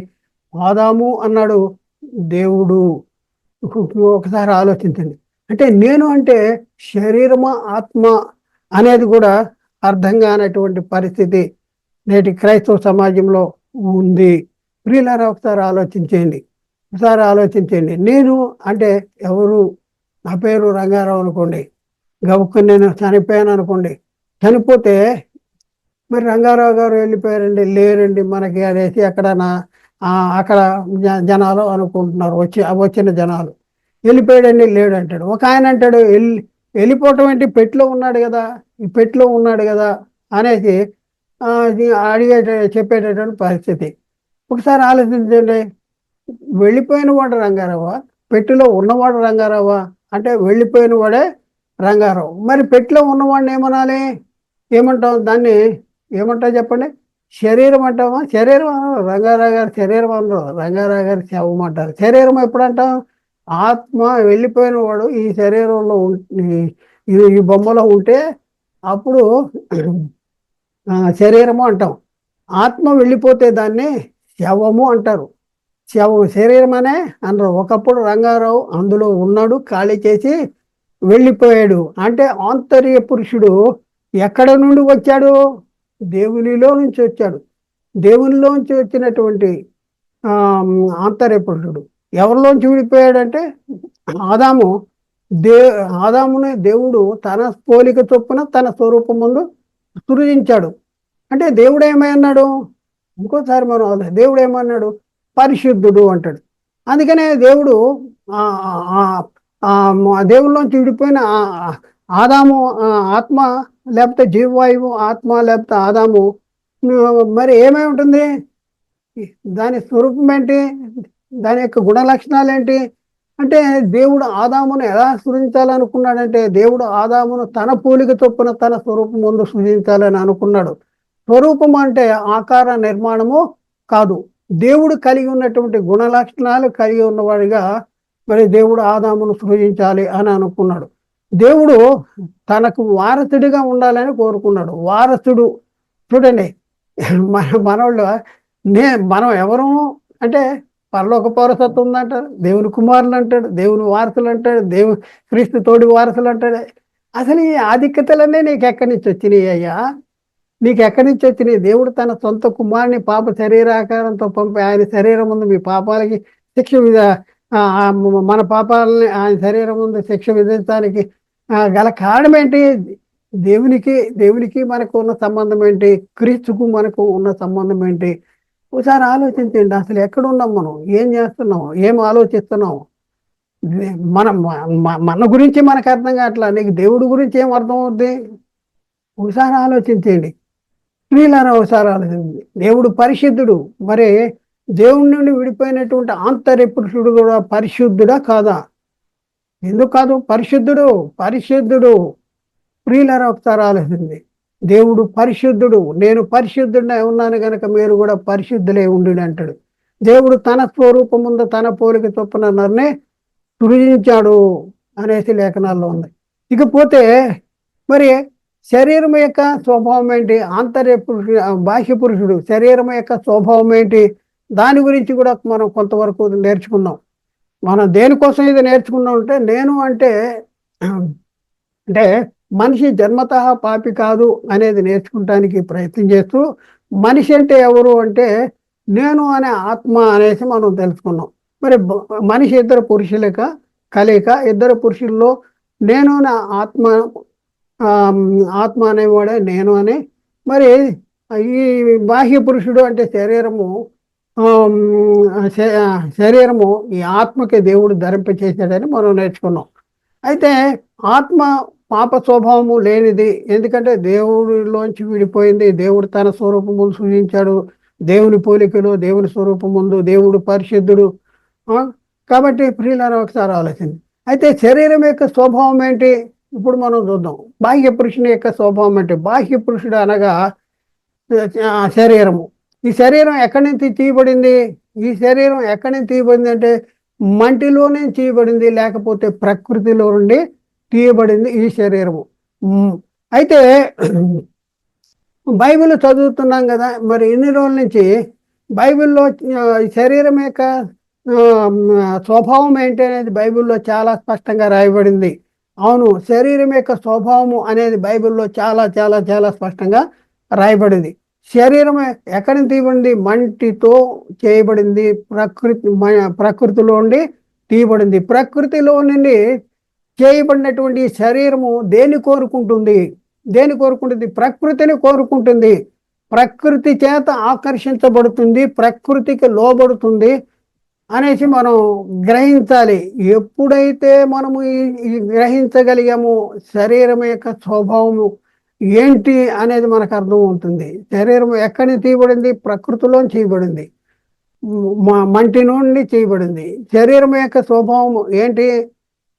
ఆదాము అన్నాడు దేవుడు. ఒకసారి ఆలోచించండి. అంటే నేను అంటే శరీరమా ఆత్మ అనేది కూడా అర్థం కానటువంటి పరిస్థితి నేటి క్రైస్తవ సమాజంలో ఉంది. ప్రియులారా, ఒకసారి ఆలోచించండి. నేను అంటే ఎవరు నా పేరు రంగారావు అనుకోండి, గబుక్కుని నేను చనిపోయాను అనుకోండి. చనిపోతే మరి రంగారావు గారు వెళ్ళిపోయారండి, లేరండి మనకి అనేసి అక్కడ జనాలు అనుకుంటున్నారు, వచ్చిన జనాలు. వెళ్ళిపోయాడండి, లేడు అంటాడు. ఒక ఆయన అంటాడు, వెళ్ళిపోవటం ఏంటి, పెట్టిలో ఉన్నాడు కదా, ఈ పెట్టిలో ఉన్నాడు కదా అనేసి ఇది చెప్పేటటువంటి పరిస్థితి. ఒకసారి ఆలోచించండి, వెళ్ళిపోయిన వాడు రంగారావా, పెట్టిలో ఉన్నవాడు రంగారావా అంటే వెళ్ళిపోయిన వాడే రంగారావు. మరి పెట్టిలో ఉన్నవాడిని ఏమనాలి, ఏమంటాం దాన్ని, ఏమంటావు చెప్పండి? శరీరం అంటామా? శరీరం అనరు, రంగారావు గారి శరీరం అనరు, రంగారావు గారి శవం అంటారు. శరీరం ఎప్పుడంటాం? ఆత్మ వెళ్ళిపోయిన వాడు ఈ శరీరంలో ఈ బొమ్మలో ఉంటే అప్పుడు శరీరము అంటాం. ఆత్మ వెళ్ళిపోతే దాన్ని శవము అంటారు. శరీరం అనే అనరు. ఒకప్పుడు రంగారావు అందులో ఉన్నాడు, ఖాళీ చేసి వెళ్ళిపోయాడు. అంటే ఆంతర్య పురుషుడు ఎక్కడ నుండి వచ్చాడు? దేవునిలో నుంచి వచ్చాడు. దేవునిలోంచి వచ్చినటువంటి ఆంతర్య పురుషుడు ఎవరిలోంచి విడిపోయాడంటే ఆదాము. ఆదాముని దేవుడు తన పోలిక చొప్పున తన స్వరూపం ముందు సృజించాడు. అంటే దేవుడు ఏమన్నాడు? ఇంకోసారి మనం దేవుడు ఏమన్నాడు? పరిశుద్ధుడు అంటాడు. అందుకనే దేవుడు దేవుళ్ళలోంచి విడిపోయిన ఆదాము ఆత్మ, లేకపోతే జీవవాయువు ఆత్మ, లేకపోతే ఆదాము మరి ఏమై ఉంటుంది? దాని స్వరూపం ఏంటి? దాని యొక్క గుణ లక్షణాలు ఏంటి అంటే, దేవుడు ఆదామును ఎలా సృజించాలనుకున్నాడంటే, దేవుడు ఆదామును తన పోలిక చొప్పున తన స్వరూపం ముందు సృజించాలని అనుకున్నాడు. స్వరూపం అంటే ఆకార నిర్మాణము కాదు, దేవుడు కలిగి ఉన్నటువంటి గుణ లక్షణాలు కలిగి ఉన్నవాడిగా మరి దేవుడు ఆదామును సృజించాలి అని అనుకున్నాడు. దేవుడు తనకు వారసుడిగా ఉండాలని కోరుకున్నాడు. వారసుడు చూడండి, మనోళ్ళు మనం ఎవరు అంటే పరలోక పౌరసత్వం ఉందంటారు, దేవుని కుమారులు అంటాడు, దేవుని వారసులు అంటాడు, క్రీస్తు తోడి వారసులు అంటాడు. అసలు ఈ ఆధిక్యతలన్నీ నీకు ఎక్కడి నుంచి వచ్చినాయి అయ్యా? నీకు ఎక్కడి నుంచి వచ్చినాయి? దేవుడు తన సొంత కుమారుని పాప శరీరాకారంతో పంపి ఆయన శరీరం ముందు మీ పాపాలకి శిక్ష మన పాపాలని ఆయన శరీరం ముందు శిక్ష విధించడానికి గల కారణం ఏంటి? దేవునికి మనకు ఉన్న సంబంధం ఏంటి? క్రీస్తుకు మనకు ఉన్న సంబంధం ఏంటి? ఒకసారి ఆలోచించండి. అసలు ఎక్కడున్నాం మనం? ఏం చేస్తున్నాం? ఏం ఆలోచిస్తున్నాం? మన గురించి మనకు అర్థం కావట్లా, నీకు దేవుడి గురించి ఏం అర్థం అవుద్ది? ఒకసారి ఆలోచించండి ప్రియులారా, ఒకసారి ఆలోచించండి. దేవుడు పరిశుద్ధుడు. మరి దేవుడి నుండి విడిపోయినటువంటి ఆంతర్య పురుషుడు కూడా పరిశుద్ధుడా కాదా? ఎందుకు కాదు? పరిశుద్ధుడు. ప్రియులారా, ఒకసారి ఆలోచించండి. దేవుడు పరిశుద్ధుడు. నేను పరిశుద్ధుడినే ఉన్నాను కనుక మీరు కూడా పరిశుద్ధులే ఉండు అంటాడు. దేవుడు తన స్వరూపం ముందు తన పోలిక చొప్పున నన్నే సృజించాడు అనేసి లేఖనాల్లో ఉంది. ఇకపోతే మరి శరీరం యొక్క స్వభావం ఏంటి? ఆంతర్య పురుషుడు, బాహ్య పురుషుడు శరీరం యొక్క స్వభావం ఏంటి? దాని గురించి కూడా మనం కొంతవరకు నేర్చుకున్నాం. మనం దేనికోసం ఇది నేర్చుకున్నాం అంటే, నేను అంటే మనిషి జన్మతః పాపి కాదు అనేది నేర్చుకుంటానికి ప్రయత్నం చేస్తూ, మనిషి అంటే ఎవరు అంటే నేను అనే ఆత్మ అనేసి మనం తెలుసుకున్నాం. మరి మనిషి ఇద్దరు పురుషులక కలయిక. ఇద్దరు పురుషుల్లో నేను అనే ఆత్మ అనేవాడే నేను అని. మరి ఈ బాహ్య పురుషుడు అంటే శరీరము ఈ ఆత్మకి దేవుడు ధరింపచేశాడని మనం నేర్చుకున్నాం. అయితే ఆత్మ పాప స్వభావము లేనిది, ఎందుకంటే దేవుడిలోంచి విడిపోయింది. దేవుడు తన స్వరూపం ముందు సూచించాడు, దేవుని పోలికలు, దేవుని స్వరూపం ముందు దేవుడు పరిశుద్ధుడు. కాబట్టి ప్రియులారా, ఒకసారి ఆలోచన. అయితే శరీరం యొక్క స్వభావం ఏంటి? ఇప్పుడు మనం చూద్దాం. బాహ్య పురుషుని యొక్క స్వభావం అంటే, బాహ్య పురుషుడు అనగా శరీరము. ఈ శరీరం ఎక్కడి నుంచి తీయబడింది? ఈ శరీరం ఎక్కడి నుంచి తీయబడింది అంటే మంటిలోనే తీయబడింది, లేకపోతే ప్రకృతిలో నుండి తీయబడింది ఈ శరీరము. అయితే బైబిల్ చదువుతున్నాం కదా, మరి ఇన్ని రోజుల నుంచి బైబిల్లో శరీరం యొక్క స్వభావం ఏంటి అనేది బైబిల్లో చాలా స్పష్టంగా రాయబడింది. అవును, శరీరం యొక్క స్వభావము అనేది బైబిల్లో చాలా చాలా చాలా స్పష్టంగా రాయబడింది. శరీరం ఎక్కడి నుంచి తీయబడింది? మంటితో చేయబడింది, ప్రకృతిలో నుండి తీయబడింది. ప్రకృతిలో నుండి చేయబడినటువంటి ఈ శరీరము దేన్ని కోరుకుంటుంది? దేని కోరుకుంటుంది? ప్రకృతిని కోరుకుంటుంది. ప్రకృతి చేత ఆకర్షించబడుతుంది, ప్రకృతికి లోబడుతుంది అనేసి మనం గ్రహించాలి. ఎప్పుడైతే మనము ఈ గ్రహించగలిగామో శరీరం యొక్క స్వభావము ఏంటి అనేది మనకు అర్థమవుతుంది. శరీరం ఎక్కడి నుంచి తీయబడింది? ప్రకృతిలో చేయబడింది, మంటి నుండి చేయబడింది. శరీరం యొక్క స్వభావం ఏంటి?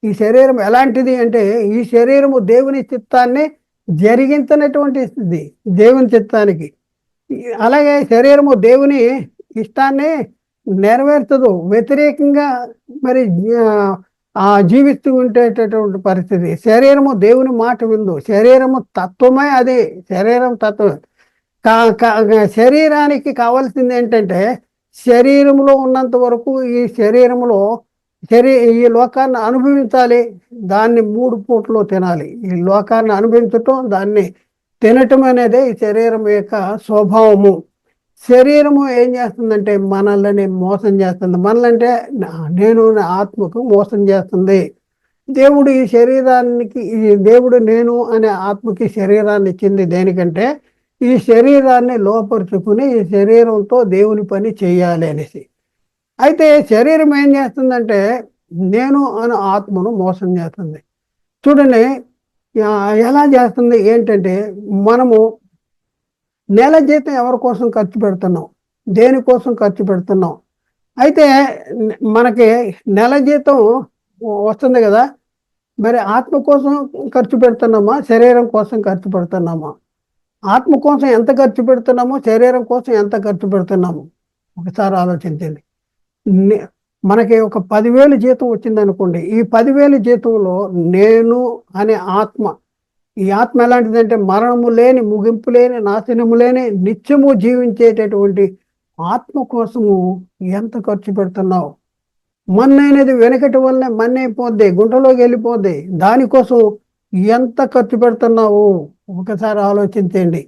ఈ శరీరం ఎలాంటిది అంటే, ఈ శరీరము దేవుని చిత్తాన్ని జరిగించినటువంటిది, దేవుని చిత్తానికి. అలాగే శరీరము దేవుని ఇష్టాన్ని నెరవేర్చదు, వ్యతిరేకంగా మరి జీవిస్తూ ఉండేటటువంటి పరిస్థితి. శరీరము దేవుని మాట విందు. శరీరము తత్వమే అది, శరీరం తత్వం. శరీరానికి కావాల్సింది ఏంటంటే, శరీరంలో ఉన్నంత వరకు ఈ శరీరంలో ఈ లోకాన్ని అనుభవించాలి, దాన్ని 3 పూటలు తినాలి. ఈ లోకాన్ని అనుభవించటం, దాన్ని తినటం అనేదే ఈ శరీరం యొక్క స్వభావము. శరీరము ఏం చేస్తుందంటే మనల్ని మోసం చేస్తుంది. మనలంటే నేను ఆత్మకు మోసం చేస్తుంది. దేవుడు ఈ శరీరానికి, ఈ దేవుడు నేను అనే ఆత్మకి శరీరాన్ని ఇచ్చింది దేనికంటే, ఈ శరీరాన్ని లోపరుచుకుని ఈ శరీరంతో దేవుని పని చేయాలి అనేసి. అయితే శరీరం ఏం చేస్తుందంటే నేను అనే ఆత్మను మోసం చేస్తుంది. చూడండి ఎలా చేస్తుంది ఏంటంటే, మనము నెల జీతం ఎవరి కోసం ఖర్చు పెడుతున్నాం? దేనికోసం ఖర్చు పెడుతున్నాం? అయితే మనకి నెల జీతం వస్తుంది కదా, మరి ఆత్మ కోసం ఖర్చు పెడుతున్నామా, శరీరం కోసం ఖర్చు పెడుతున్నామా? ఆత్మ కోసం ఎంత ఖర్చు పెడుతున్నామో, శరీరం కోసం ఎంత ఖర్చు పెడుతున్నాము ఒకసారి ఆలోచించండి. మనకి ఒక 10,000 జీతం వచ్చింది అనుకోండి. ఈ 10,000 జీతంలో నేను అనే ఆత్మ, ఈ ఆత్మ ఎలాంటిదంటే మరణము లేని, ముగింపు లేని, నాశనము లేని, నిత్యము జీవించేటటువంటి ఆత్మ కోసము ఎంత ఖర్చు పెడుతున్నావు? మన్ను అనేది వెనకటి వల్లనే మన్నైపోద్ది, గుంటలోకి వెళ్ళిపోద్ది. దానికోసం ఎంత ఖర్చు పెడుతున్నావు ఒకసారి ఆలోచించండి.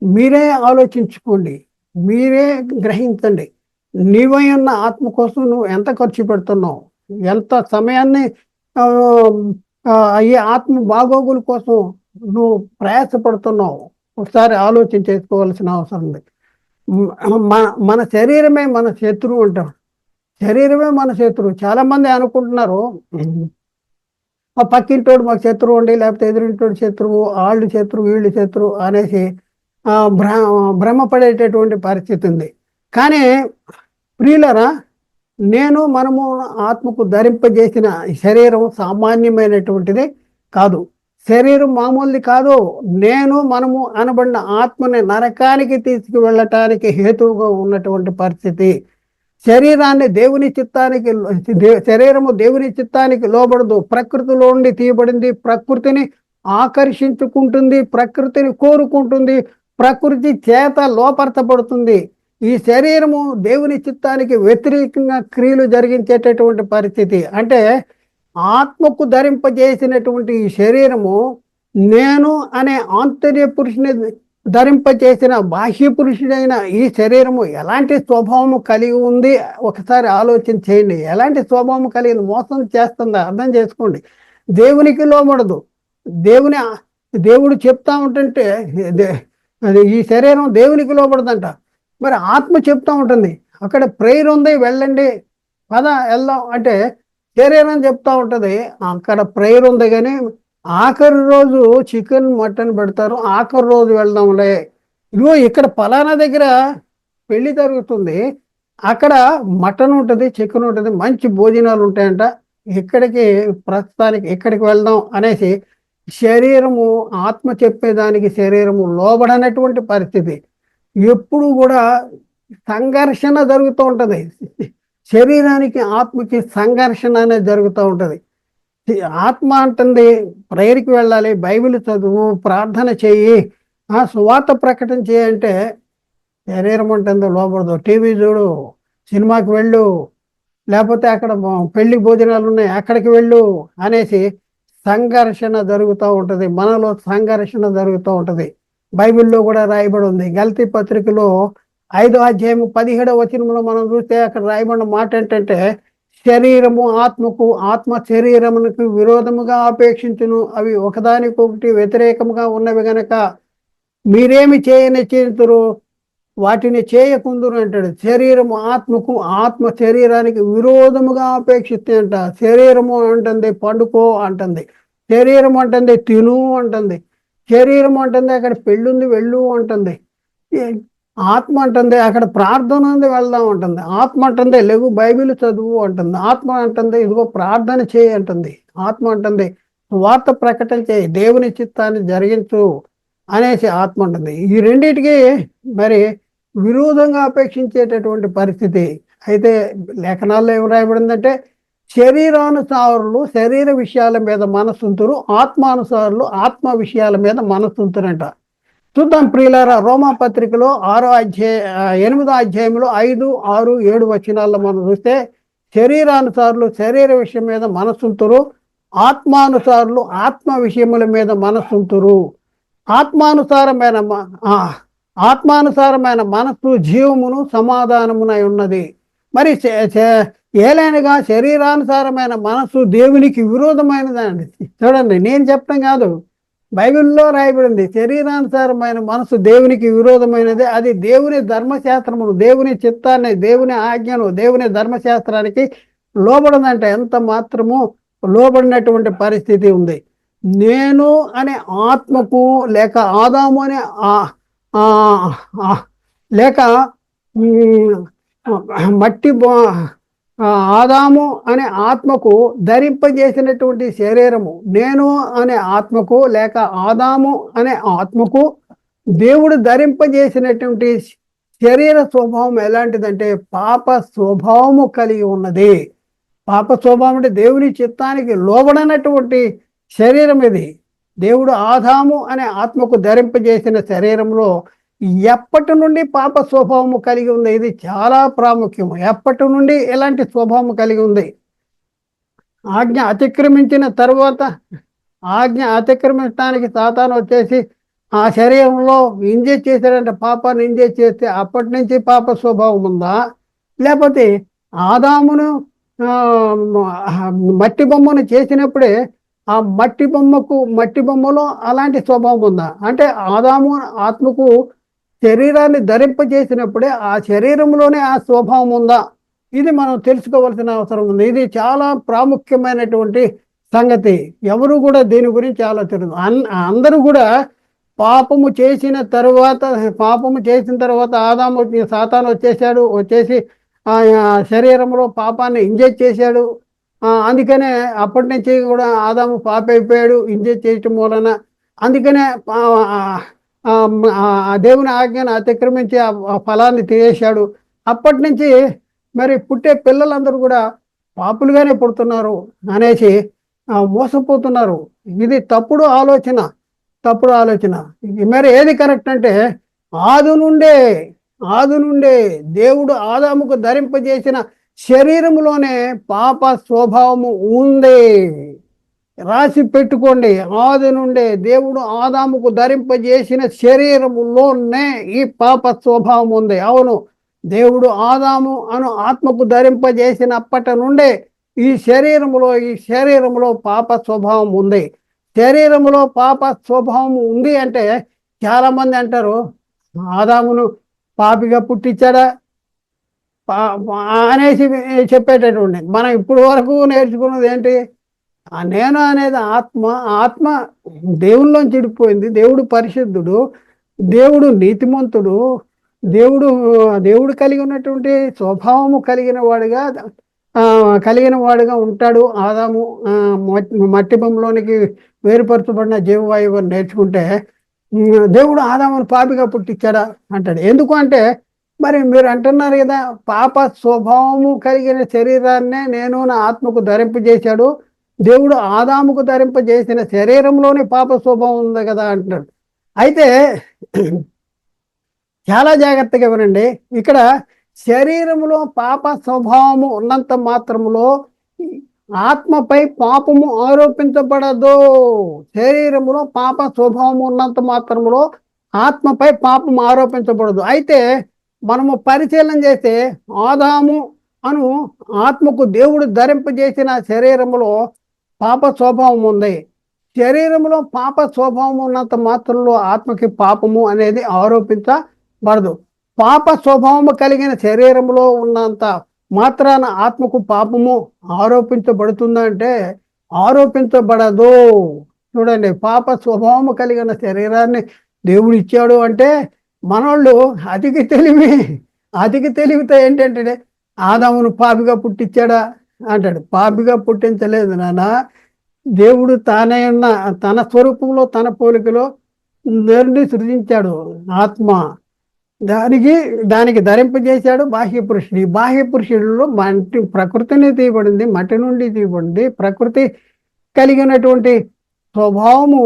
మీరే ఆలోచించుకోండి, మీరే గ్రహించండి. నీవై ఉన్న ఆత్మ కోసం నువ్వు ఎంత ఖర్చు పెడుతున్నావు? ఎంత సమయాన్ని ఈ ఆత్మ బాగోగుల కోసం నువ్వు ప్రయాసపడుతున్నావు? ఒకసారి ఆలోచన చేసుకోవాల్సిన అవసరం ఉంది. మన శరీరమే మన శత్రువు అంటారు. శరీరమే మన శత్రువు. చాలా మంది అనుకుంటున్నారు ఆ పక్కింటోడు మాకు శత్రువు అండి, లేకపోతే ఎదురింటోడు శత్రువు, వాళ్ళు శత్రువు, వీళ్ళు శత్రువు అనేసి భ్రమపడేటటువంటి పరిస్థితి ఉంది. కానీ ప్రియులరా, మనము ఆత్మకు ధరింపజేసిన శరీరం సామాన్యమైనటువంటిది కాదు. శరీరం మామూలుది కాదు. మనము అనబడిన ఆత్మని నరకానికి తీసుకువెళ్ళటానికి హేతువుగా ఉన్నటువంటి పరిస్థితి. శరీరాన్ని దేవుని చిత్తానికి, శరీరము దేవుని చిత్తానికి లోబడదు. ప్రకృతిలో నుండి తీయబడింది, ప్రకృతిని ఆకర్షించుకుంటుంది, ప్రకృతిని కోరుకుంటుంది, ప్రకృతి చేత లోపరచబడుతుంది. ఈ శరీరము దేవుని చిత్తానికి వ్యతిరేకంగా క్రియలు జరిగించేటటువంటి పరిస్థితి. అంటే ఆత్మకు ధరింపజేసినటువంటి ఈ శరీరము నేను అనే ఆంతర్య పురుషుని ధరింపజేసిన బాహ్య పురుషుడైన ఈ శరీరము ఎలాంటి స్వభావము కలిగి ఉంది ఒకసారి ఆలోచన చేయండి. ఎలాంటి స్వభావం కలిగింది? మోసం చేస్తుందా? అర్థం చేసుకోండి. దేవునికి లోబడదు. దేవుడు చెప్తా ఉంటుంటే ఈ శరీరం దేవునికి లోబడదంట. మరి ఆత్మ చెప్తా ఉంటుంది, అక్కడ ప్రేయర్ ఉంది, వెళ్ళండి, పద వెళ్దాం అంటే శరీరం చెప్తా ఉంటుంది అక్కడ ప్రేయర్ ఉంది, కానీ ఆఖరి రోజు చికెన్ మటన్ పెడతారు, ఆఖరి రోజు వెళ్దాంలే. ఇదిగో ఇక్కడ పలానా దగ్గర పెళ్లి జరుగుతుంది, అక్కడ మటన్ ఉంటుంది, చికెన్ ఉంటుంది, మంచి భోజనాలు ఉంటాయంట, ఇక్కడికి ప్రస్తుతానికి ఇక్కడికి వెళ్దాం అనేసి శరీరము ఆత్మ చెప్పేదానికి శరీరము లోబడనటువంటి పరిస్థితి. ఎప్పుడు కూడా సంఘర్షణ జరుగుతూ ఉంటుంది. శరీరానికి ఆత్మకి సంఘర్షణ అనేది జరుగుతూ ఉంటుంది. ఆత్మ అంటుంది ప్రేయర్కి వెళ్ళాలి, బైబిల్ చదువు, ప్రార్థన చేయి, సువార్త ప్రకటన చేయంటే శరీరం ఉంటుంది లోపడదు. టీవీ చూడు, సినిమాకి వెళ్ళు, లేకపోతే అక్కడ పెళ్లి భోజనాలు ఉన్నాయి అక్కడికి వెళ్ళు అనేసి సంఘర్షణ జరుగుతూ ఉంటుంది. మనలో సంఘర్షణ జరుగుతూ ఉంటుంది. బైబిల్లో కూడా రాయబడి ఉంది. గల్తీ పత్రికలో 5వ అధ్యాయం 17వ వచనంలో మనం చూస్తే అక్కడ రాయబడిన మాట ఏంటంటే, శరీరము ఆత్మకు, ఆత్మ శరీరమునకు విరోధముగా అపేక్షించును, అవి ఒకదానికొకటి వ్యతిరేకముగా ఉన్నవి గనక మీరేమి చేయనిచ్చేతురు, వాటిని చేయకుందురు అంటాడు. శరీరము ఆత్మకు, ఆత్మ శరీరానికి విరోధముగా అపేక్షిస్తే అంట. శరీరము అంటుంది పండుకో అంటుంది, శరీరం అంటుంది తిను అంటుంది, శరీరం అంటుంది అక్కడ పెళ్ళుంది వెళ్ళు అంటుంది, ఆత్మ అంటుంది అక్కడ ప్రార్థన ఉంది వెళ్దాం అంటుంది, ఆత్మ అంటుంది లేవు బైబిల్ చదువు అంటుంది, ఆత్మ అంటుంది ఇదిగో ప్రార్థన చేయి అంటుంది, ఆత్మ అంటుంది వార్త ప్రకటన చేయి, దేవుని చిత్తాన్ని జరిగించు అనేసి ఆత్మ ఉంటుంది. ఈ రెండింటికి మరి విరోధంగా అపేక్షించేటటువంటి పరిస్థితి. అయితే లేఖనాల్లో ఏం రాయబడిందంటే శరీరానుసారులు శరీర విషయాల మీద మనసుంతురు, ఆత్మానుసారులు ఆత్మ విషయాల మీద మనసుంతురంట. చూద్దాం ప్రియులారా, రోమా పత్రికలో 8వ అధ్యాయంలో 5, 6, 7 వచనాల్లో మనం చూస్తే శరీరానుసారులు శరీర విషయం మీద మనసుంతురు, ఆత్మానుసారులు ఆత్మ విషయముల మీద మనసుంతురు. ఆత్మానుసారమైన మనస్సు జీవమును సమాధానమునై ఉన్నది. మరి ఏలైనగా శరీరానుసారమైన మనస్సు దేవునికి విరోధమైనదండి. చూడండి, నేను చెప్పడం కాదు, బైబిల్లో రాయబడింది. శరీరానుసారమైన మనసు దేవునికి విరోధమైనది, అది దేవుని ధర్మశాస్త్రమును, దేవుని చిత్తాన్ని, దేవుని ఆజ్ఞను, దేవుని ధర్మశాస్త్రానికి లోబడదంట. ఎంత మాత్రము లోబడినటువంటి పరిస్థితి ఉంది. నేను అనే ఆత్మకు లేక ఆదాము అనే లేక మట్టి ఆదాము అనే ఆత్మకు ధరింపజేసినటువంటి శరీరము, నేను అనే ఆత్మకు లేక ఆదాము అనే ఆత్మకు దేవుడు ధరింపజేసినటువంటి శరీర స్వభావం ఎలాంటిదంటే పాప స్వభావము కలిగి ఉన్నది. పాప స్వభావం అంటే దేవుని చిత్తానికి లోబడినటువంటి శరీరం ఇది. దేవుడు ఆదాము అనే ఆత్మకు ధరింపజేసిన శరీరంలో ఎప్పటి నుండి పాప స్వభావము కలిగి ఉంది? ఇది చాలా ప్రాముఖ్యము. ఎప్పటి నుండి ఎలాంటి స్వభావము కలిగి ఉంది? ఆజ్ఞ అతిక్రమించిన తర్వాత, ఆజ్ఞ అతిక్రమించడానికి సాతాను వచ్చేసి ఆ శరీరంలో ఇంజెక్ట్ చేశాడంటే, పాపాన్ని ఇంజెక్ట్ చేస్తే అప్పటి నుంచి పాప స్వభావం ఉందా? లేకపోతే ఆదామును మట్టి బొమ్మను చేసినప్పుడే ఆ మట్టి బొమ్మలో అలాంటి స్వభావం ఉందా? అంటే ఆదాము ఆత్మకు శరీరాన్ని ధరింపజేసినప్పుడే ఆ శరీరంలోనే ఆ స్వభావం ఉందా? ఇది మనం తెలుసుకోవాల్సిన అవసరం ఉంది. ఇది చాలా ప్రాముఖ్యమైనటువంటి సంగతి. ఎవరు కూడా దీని గురించి ఆలోచన, అందరూ కూడా పాపము చేసిన తర్వాత ఆదాము సాతాను వచ్చేసి ఆ శరీరంలో పాపాన్ని ఇంజెక్ట్ చేశాడు. అందుకనే అప్పటి నుంచి కూడా ఆదాము పాప అయిపోయాడు ఇంజెక్ట్ చేయటం వలన. అందుకనే దేవుని ఆజ్ఞను అతిక్రమించి ఆ ఫలాన్ని తినేశాడు. అప్పటి నుంచి మరి పుట్టే పిల్లలందరూ కూడా పాపులుగానే పుడుతున్నారు అనేసి మోసపోతున్నారు. ఇది తప్పుడు ఆలోచన. మరి ఏది కరెక్ట్ అంటే ఆది నుండే దేవుడు ఆదాముకు ధరింపజేసిన శరీరములోనే పాప స్వభావము ఉంది. రాసి పెట్టుకోండి. ఆది నుండే దేవుడు ఆదాముకు ధరింపజేసిన శరీరములోనే ఈ పాప స్వభావం ఉంది. అవును, దేవుడు ఆదాము అను ఆత్మకు ధరింపజేసినప్పటి నుండే ఈ శరీరములో పాప స్వభావం ఉంది. శరీరములో పాప స్వభావం ఉంది అంటే చాలా మంది అంటారు, ఆదామును పాపిగా పుట్టించాడా అనేసి చెప్పేటటువంటి. మనం ఇప్పుడు వరకు నేర్చుకున్నది ఏంటి? నేను అనేది ఆత్మ దేవుళ్ళలోంచి చెడిపోయింది. దేవుడు పరిశుద్ధుడు, దేవుడు నీతిమంతుడు, దేవుడు కలిగి ఉన్నటువంటి స్వభావము కలిగిన వాడుగా ఉంటాడు. ఆదాము మట్టి బొమ్మలోనికి వేరుపరచబడిన జీవవాయువు నేర్చుకుంటే దేవుడు ఆదామును పాపిగా పుట్టించాడా అంటాడు. ఎందుకు అంటే మరి మీరు అంటున్నారు కదా, పాప స్వభావము కలిగిన శరీరాన్నే నేను నా ఆత్మకు ధరింపజేశాడు. దేవుడు ఆదాముకు ధరింపజేసిన శరీరంలోనే పాప స్వభావం ఉంది కదా అంటున్నాడు. అయితే చాలా జాగ్రత్తగా వినండి. ఇక్కడ శరీరములో పాప స్వభావము ఉన్నంత మాత్రములో ఆత్మపై పాపము ఆరోపించబడదు. శరీరములో పాప స్వభావము ఉన్నంత మాత్రములో ఆత్మపై పాపం ఆరోపించబడదు. అయితే మనము పరిశీలన చేస్తే ఆదాము అను ఆత్మకు దేవుడు ధరింపజేసిన శరీరములో పాప స్వభావం ఉంది. శరీరంలో పాప స్వభావం ఉన్నంత మాత్రంలో ఆత్మకి పాపము అనేది ఆరోపించబడదు. పాప స్వభావము కలిగిన శరీరంలో ఉన్నంత మాత్రాన ఆత్మకు పాపము ఆరోపించబడుతుందంటే ఆరోపించబడదు. చూడండి, పాప స్వభావము కలిగిన శరీరాన్ని దేవుడు ఇచ్చాడు అంటే మనోళ్ళు అతికి తెలివితో ఏంటంటే ఆదామును పాపిగా పుట్టించాడా అంటాడు. పాపిగా పుట్టించలేదు నాన్న. దేవుడు తానే ఉన్న తన స్వరూపంలో తన పోలికలో నరుని సృజించాడు. ఆత్మ దానికి ధరింపజేశాడు బాహ్య పురుషుడు. ఈ బాహ్య పురుషుడిలో ప్రకృతిని తీయబడింది, మట్టి నుండి తీయబడింది. ప్రకృతి కలిగినటువంటి స్వభావము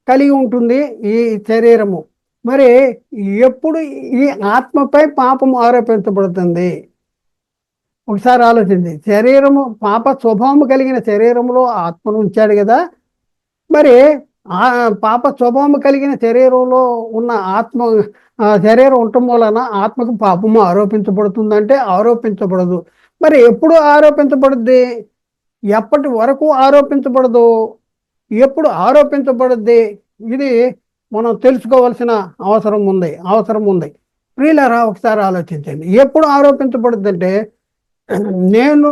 కలిగి ఉంటుంది ఈ శరీరము. మరి ఎప్పుడు ఈ ఆత్మపై పాపము ఆరోపించబడుతుంది? ఒకసారి ఆలోచించి, శరీరము పాప స్వభావం కలిగిన శరీరంలో ఆత్మను ఉంచాడు కదా. మరి ఆ పాప స్వభావం కలిగిన శరీరంలో ఉన్న ఆత్మ శరీరం ఉండటం వలన ఆత్మకు పాపము ఆరోపించబడుతుందంటే ఆరోపించబడదు. మరి ఎప్పుడు ఆరోపించబడుద్ది? ఎప్పటి వరకు ఆరోపించబడదు? ఎప్పుడు ఆరోపించబడుద్ది? ఇది మనం తెలుసుకోవాల్సిన అవసరం ఉంది. ప్రియులారా, ఒకసారి ఆలోచించండి. ఎప్పుడు ఆరోపించబడుద్ది అంటే, నేను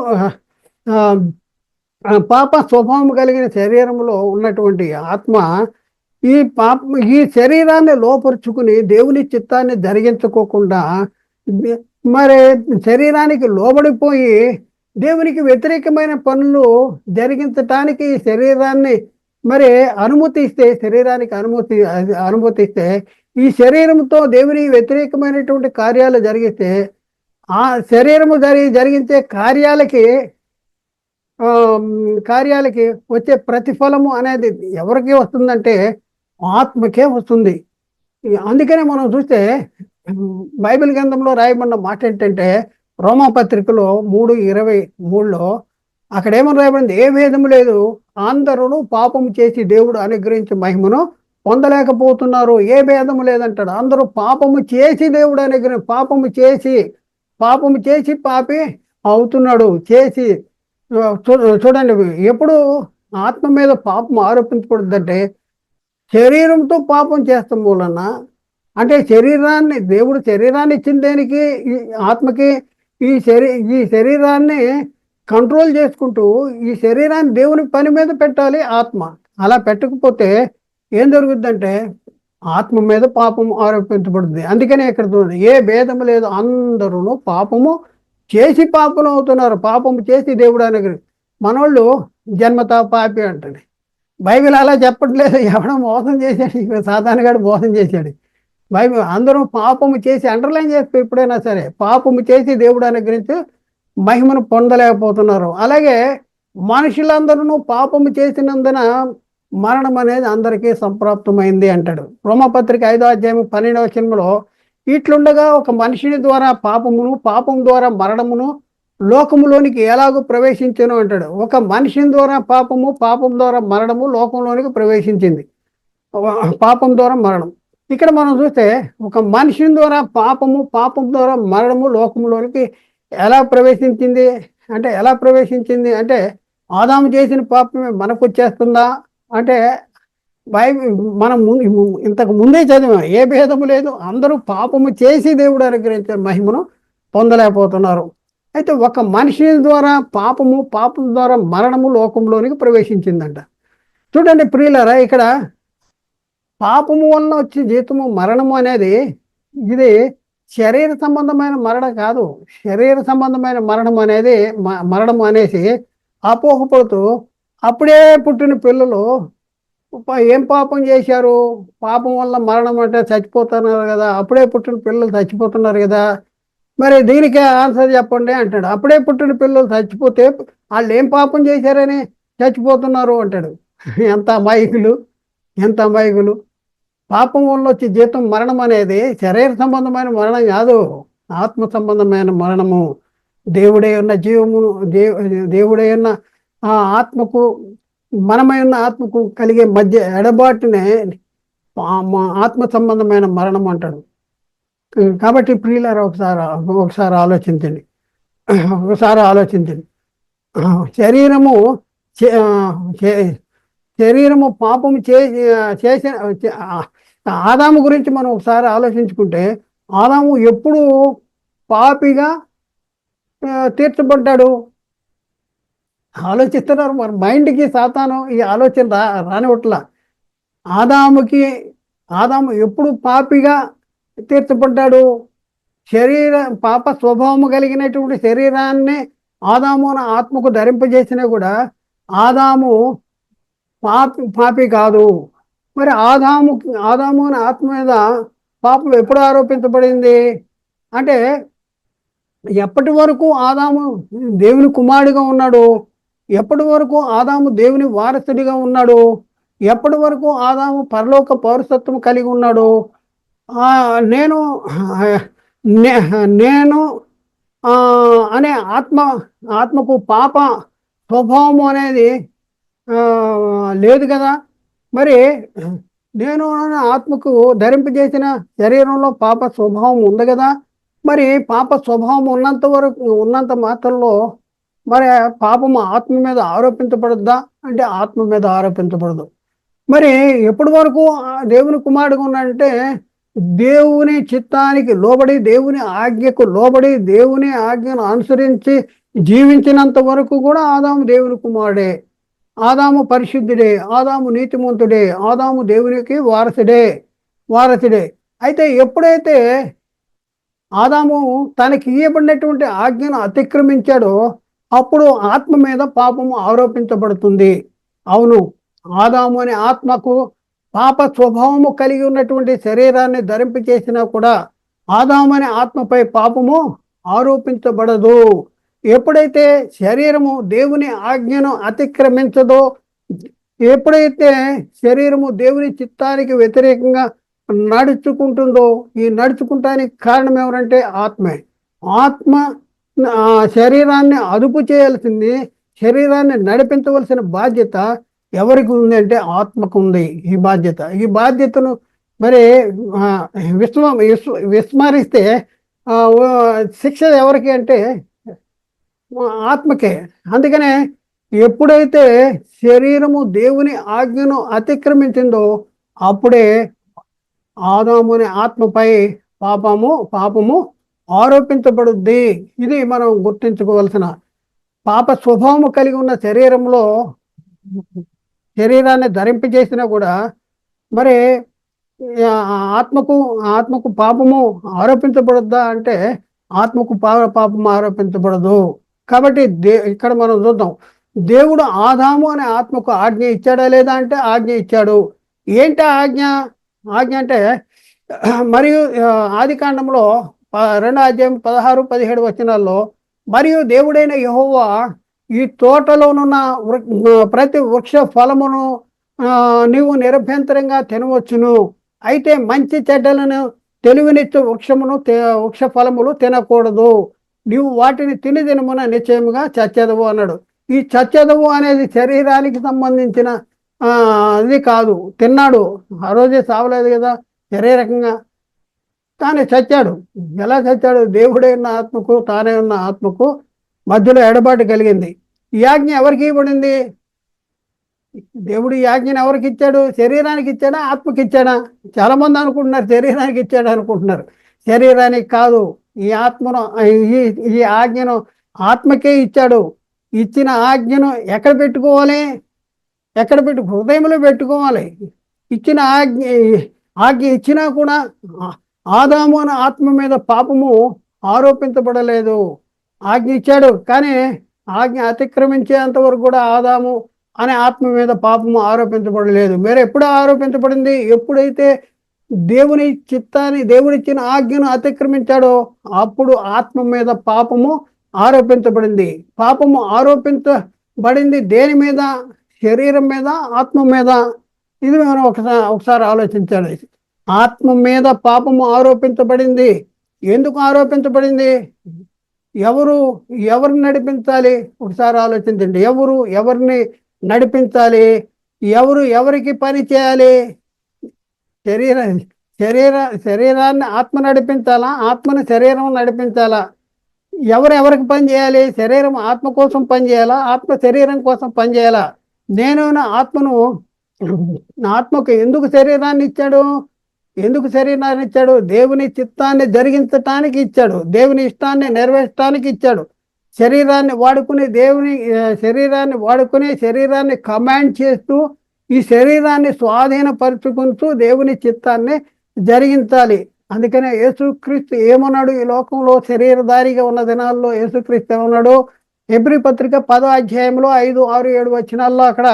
పాప స్వభావం కలిగిన శరీరంలో ఉన్నటువంటి ఆత్మ ఈ శరీరాన్ని లోపరుచుకుని దేవుని చిత్తాన్ని జరిగించుకోకుండా మరి శరీరానికి లోబడిపోయి దేవునికి వ్యతిరేకమైన పనులు జరిగించటానికి శరీరాన్ని మరి శరీరానికి అనుమతిస్తే ఈ శరీరంతో దేవునికి వ్యతిరేకమైనటువంటి కార్యాలు జరిగితే ఆ శరీరము జరిగించే కార్యాలకి వచ్చే ప్రతిఫలము అనేది ఎవరికి వస్తుందంటే ఆత్మకే వస్తుంది. అందుకనే మనం చూస్తే బైబిల్ గ్రంథంలో రాయబడిన మాట ఏంటంటే, రోమాపత్రికలో 3:23లో అక్కడ ఏమని రాయబడింది? ఏ భేదము లేదు, అందరూ పాపము చేసి దేవుడు అనుగ్రహించే మహిమను పొందలేకపోతున్నారు. ఏ భేదము లేదంటాడు. అందరూ పాపము చేసి దేవుడు పాపము చేసి పాపి అవుతున్నాడు. చూడండి, ఎప్పుడు ఆత్మ మీద పాపం ఆరోపించకూడదంటే శరీరంతో పాపం చేస్తాం వలన. అంటే దేవుడు శరీరాన్ని ఇచ్చిన దేనికి? ఈ ఆత్మకి. ఈ శరీరాన్ని కంట్రోల్ చేసుకుంటూ ఈ శరీరాన్ని దేవుని పని మీద పెట్టాలి ఆత్మ. అలా పెట్టకపోతే ఏం జరుగుద్దంటే ఆత్మ మీద పాపం ఆరోపించబడుతుంది. అందుకనే ఇక్కడ చూడండి, ఏ భేదము లేదు, అందరూ పాపము చేసి పాపం అవుతున్నారు. పాపము చేసి దేవుడు అనేది మనోళ్ళు జన్మతా పాపి అంటాడు. బైబిల్ అలా చెప్పట్లేదు. ఎవడో మోసం చేశాడు, సాధారణగాడు మోసం చేశాడు. బైబిల్ అందరూ పాపము చేసి అండర్లైన్ చేస్తే ఎప్పుడైనా సరే పాపము చేసి దేవుడు అనుగ్రహించి మహిమను పొందలేకపోతున్నారు. అలాగే మనుషులందరూ పాపము చేసినందున మరణం అనేది అందరికీ సంప్రాప్తమైంది అంటాడు. రోమపత్రిక 5:12 ఇట్లుండగా ఒక మనిషిని ద్వారా పాపం ద్వారా మరణమును లోకములోనికి ఎలాగో ప్రవేశించను అంటాడు. ఒక మనిషిని ద్వారా పాపం ద్వారా మరణము లోకంలోనికి ప్రవేశించింది. పాపం ద్వారా మరణం. ఇక్కడ మనం చూస్తే ఒక మనిషిని ద్వారా పాపం ద్వారా మరణము లోకంలోనికి ఎలా ప్రవేశించింది అంటే ఆదాము చేసిన పాపమే మనకు వచ్చేస్తుందా అంటే మనం ఇంతకు ముందే చదివాం. ఏ భేదము లేదు, అందరూ పాపము చేసి దేవుడు అనుగ్రహించే మహిమను పొందలేకపోతున్నారు. అయితే ఒక మనిషి ద్వారా పాపం ద్వారా మరణము లోకంలోనికి ప్రవేశించిందంట. చూడండి ప్రియులారా, ఇక్కడ పాపము వల్ల వచ్చే జీతము మరణము అనేది ఇది శరీర సంబంధమైన మరణం కాదు. శరీర సంబంధమైన మరణం అనేసి అపోహపడుతూ అప్పుడే పుట్టిన పిల్లలు ఏం పాపం చేశారు, పాపం వల్ల మరణం అంటే చచ్చిపోతున్నారు కదా, అప్పుడే పుట్టిన పిల్లలు చచ్చిపోతున్నారు కదా, మరి దీనికే ఆన్సర్ చెప్పండి అంటాడు. అప్పుడే పుట్టిన పిల్లలు చచ్చిపోతే వాళ్ళు ఏం పాపం చేశారని చచ్చిపోతున్నారు అంటాడు. ఎంత అమాయకులు. పాపం వల్ల వచ్చే జీతం మరణం అనేది శరీర సంబంధమైన మరణం కాదు, ఆత్మ సంబంధమైన మరణము. దేవుడే ఉన్న జీవమును దేవుడే ఉన్న ఆ ఆత్మకు మనమై ఉన్న ఆత్మకు కలిగే మధ్య ఎడబాటునే ఆత్మ సంబంధమైన మరణం అంటాడు. కాబట్టి ప్రియులారా, ఒకసారి ఆలోచించండి. ఒకసారి ఆలోచించండి. శరీరము శరీరము పాపము చేసిన ఆదాము గురించి మనం ఒకసారి ఆలోచించుకుంటే, ఆదాము ఎప్పుడు పాపిగా తీర్చబడ్డాడు? ఆలోచిస్తున్నారు మరి, మైండ్కి సాతాను ఈ ఆలోచన రానివట్ల. ఆదాము ఎప్పుడు పాపిగా తీర్చబడ్డాడు? పాప స్వభావము కలిగినటువంటి శరీరాన్ని ఆదాము ఆత్మకు ధరింపజేసినా కూడా ఆదాము పాపి కాదు. మరి ఆదాము అనే ఆత్మ మీద పాపం ఎప్పుడు ఆరోపించబడింది అంటే, ఎప్పటి వరకు ఆదాము దేవుని కుమారుడిగా ఉన్నాడు? ఎప్పటి వరకు ఆదాము దేవుని వారసుడిగా ఉన్నాడు? ఎప్పటి వరకు ఆదాము పరలోక పౌరసత్వం కలిగి ఉన్నాడు? నేను నేను అనే ఆత్మకు పాప స్వభావము అనేది లేదు కదా. మరి నేను ఆత్మకు ధరింపజేసిన శరీరంలో పాప స్వభావం ఉంది కదా. మరి పాప స్వభావం ఉన్నంత మాత్రంలో మరి పాపము ఆత్మ మీద ఆరోపించబడద్దా అంటే ఆత్మ మీద ఆరోపించబడదు. మరి ఎప్పటి వరకు దేవుని కుమారుడుగా ఉన్నాడంటే, దేవుని చిత్తానికి లోబడి, దేవుని ఆజ్ఞకు లోబడి, దేవుని ఆజ్ఞను అనుసరించి జీవించినంత వరకు కూడా ఆదాము దేవుని కుమారుడే, ఆదాము పరిశుద్ధుడే, ఆదాము నీతిమంతుడే, ఆదాము దేవునికి వారసుడే. అయితే ఎప్పుడైతే ఆదాము తనకి ఇవ్వబడినటువంటి ఆజ్ఞను అతిక్రమించాడో అప్పుడు ఆత్మ మీద పాపము ఆరోపించబడుతుంది. అవును, ఆదాము అనే ఆత్మకు పాప స్వభావము కలిగి ఉన్నటువంటి శరీరాన్ని ధరింపచేసినా కూడా ఆదాము అనే ఆత్మపై పాపము ఆరోపించబడదు. ఎప్పుడైతే శరీరము దేవుని ఆజ్ఞను అతిక్రమించదో, ఎప్పుడైతే శరీరము దేవుని చిత్తానికి వ్యతిరేకంగా నడుచుకుంటుందో, ఈ నడుచుకుంటానికి కారణం ఎవరంటే ఆత్మ శరీరాన్ని అదుపు చేయాల్సింది, శరీరాన్ని నడిపించవలసిన బాధ్యత ఎవరికి ఉంది అంటే ఆత్మకు ఉంది. ఈ బాధ్యతను మరి విస్మరిస్తే శిక్ష ఎవరికి అంటే ఆత్మకే. అందుకనే ఎప్పుడైతే శరీరము దేవుని ఆజ్ఞను అతిక్రమించిందో అప్పుడే ఆదాము అనే ఆత్మపై పాపము ఆరోపించబడుద్ది. ఇది మనం గుర్తించుకోవాల్సిన. పాప స్వభావము కలిగి ఉన్న శరీరాన్ని ధరింపజేసినా కూడా మరి ఆత్మకు పాపము ఆరోపించబడద్దా అంటే ఆత్మకు పాపము ఆరోపించబడదు. కాబట్టి ఇక్కడ మనం చూద్దాం, దేవుడు ఆదాము అనే ఆత్మకు ఆజ్ఞ ఇచ్చాడా లేదా అంటే ఆజ్ఞ ఇచ్చాడు. ఏంటి ఆజ్ఞ అంటే, మరియు ఆదికాండంలో 2వ అధ్యాయం 16-17 వచనాల్లో, మరియు దేవుడైన యెహోవా ఈ తోటలోనున్న ప్రతి వృక్ష ఫలమును నీవు నిరభ్యంతరంగా తినవచ్చును, అయితే మంచి చెడ్డలను తెలివినిచ్చు వృక్ష ఫలములు తినకూడదు, నీవు వాటిని తినమున నిశ్చయముగా చచ్చెదవు అన్నాడు. ఈ చచ్చెదవు అనేది శరీరానికి సంబంధించిన అది కాదు. తిన్నాడు, ఆ రోజే సావలేదు కదా శరీరకంగా, కానీ చచ్చాడు. ఎలా చచ్చాడు? దేవుడే ఉన్న ఆత్మకు తానే ఉన్న ఆత్మకు మధ్యలో ఎడబాటు కలిగింది. ఈ ఆజ్ఞ ఎవరికి ఇవ్వబడింది? దేవుడు ఈ ఆజ్ఞను ఎవరికి ఇచ్చాడు? శరీరానికి ఇచ్చాడా, ఆత్మకి ఇచ్చాడా? చాలా మంది అనుకుంటున్నారు శరీరానికి ఇచ్చాడు అనుకుంటున్నారు. శరీరానికి కాదు, ఈ ఆత్మను ఈ ఆజ్ఞను ఆత్మకే ఇచ్చాడు. ఇచ్చిన ఆజ్ఞను ఎక్కడ పెట్టుకోవాలి? హృదయంలో పెట్టుకోవాలి. ఇచ్చిన ఆజ్ఞ ఇచ్చినా కూడా ఆదాము అనే ఆత్మ మీద పాపము ఆరోపించబడలేదు. ఆజ్ఞ ఇచ్చాడు, కానీ ఆజ్ఞ అతిక్రమించేంత వరకు కూడా ఆదాము అనే ఆత్మ మీద పాపము ఆరోపించబడలేదు. మీరు ఎప్పుడు ఆరోపించబడింది? ఎప్పుడైతే దేవుడిచ్చిన ఆజ్ఞను అతిక్రమించాడో అప్పుడు ఆత్మ మీద పాపము ఆరోపించబడింది. పాపము ఆరోపించబడింది దేని మీద? శరీరం మీద, ఆత్మ మీద. ఇది మనం ఒకసారి ఆలోచించాలి. ఆత్మ మీద పాపము ఆరోపించబడింది. ఎందుకు ఆరోపించబడింది? ఎవరిని నడిపించాలి? ఒకసారి ఆలోచించండి. ఎవరిని నడిపించాలి? ఎవరికి పని చేయాలి? శరీరాన్ని ఆత్మ నడిపించాలా? ఆత్మని శరీరం నడిపించాలా? ఎవరెవరికి పని చేయాలి? శరీరం ఆత్మ కోసం పని చేయాలా? ఆత్మ శరీరం కోసం పని చేయాలా? నేను నా ఆత్మను, నా ఆత్మకు ఎందుకు శరీరాన్ని ఇచ్చాడు? ఎందుకు శరీరాన్ని ఇచ్చాడు? దేవుని చిత్తాన్ని జరిగించటానికి ఇచ్చాడు, దేవుని ఇష్టాన్ని నెరవేర్చడానికి ఇచ్చాడు. శరీరాన్ని వాడుకుని శరీరాన్ని వాడుకుని శరీరాన్ని కమాండ్ చేస్తూ ఈ శరీరాన్ని స్వాధీనపరుచుకుంటూ దేవుని చిత్తాన్ని జరిగించాలి. అందుకనే యేసుక్రీస్తు ఏమన్నాడు? ఈ లోకంలో శరీరధారిగా ఉన్న దినాల్లో యేసుక్రీస్తు ఏమన్నాడు? హెబ్రీ పత్రిక 10వ అధ్యాయంలో 5, 6, 7 వచనాల్లో అక్కడ,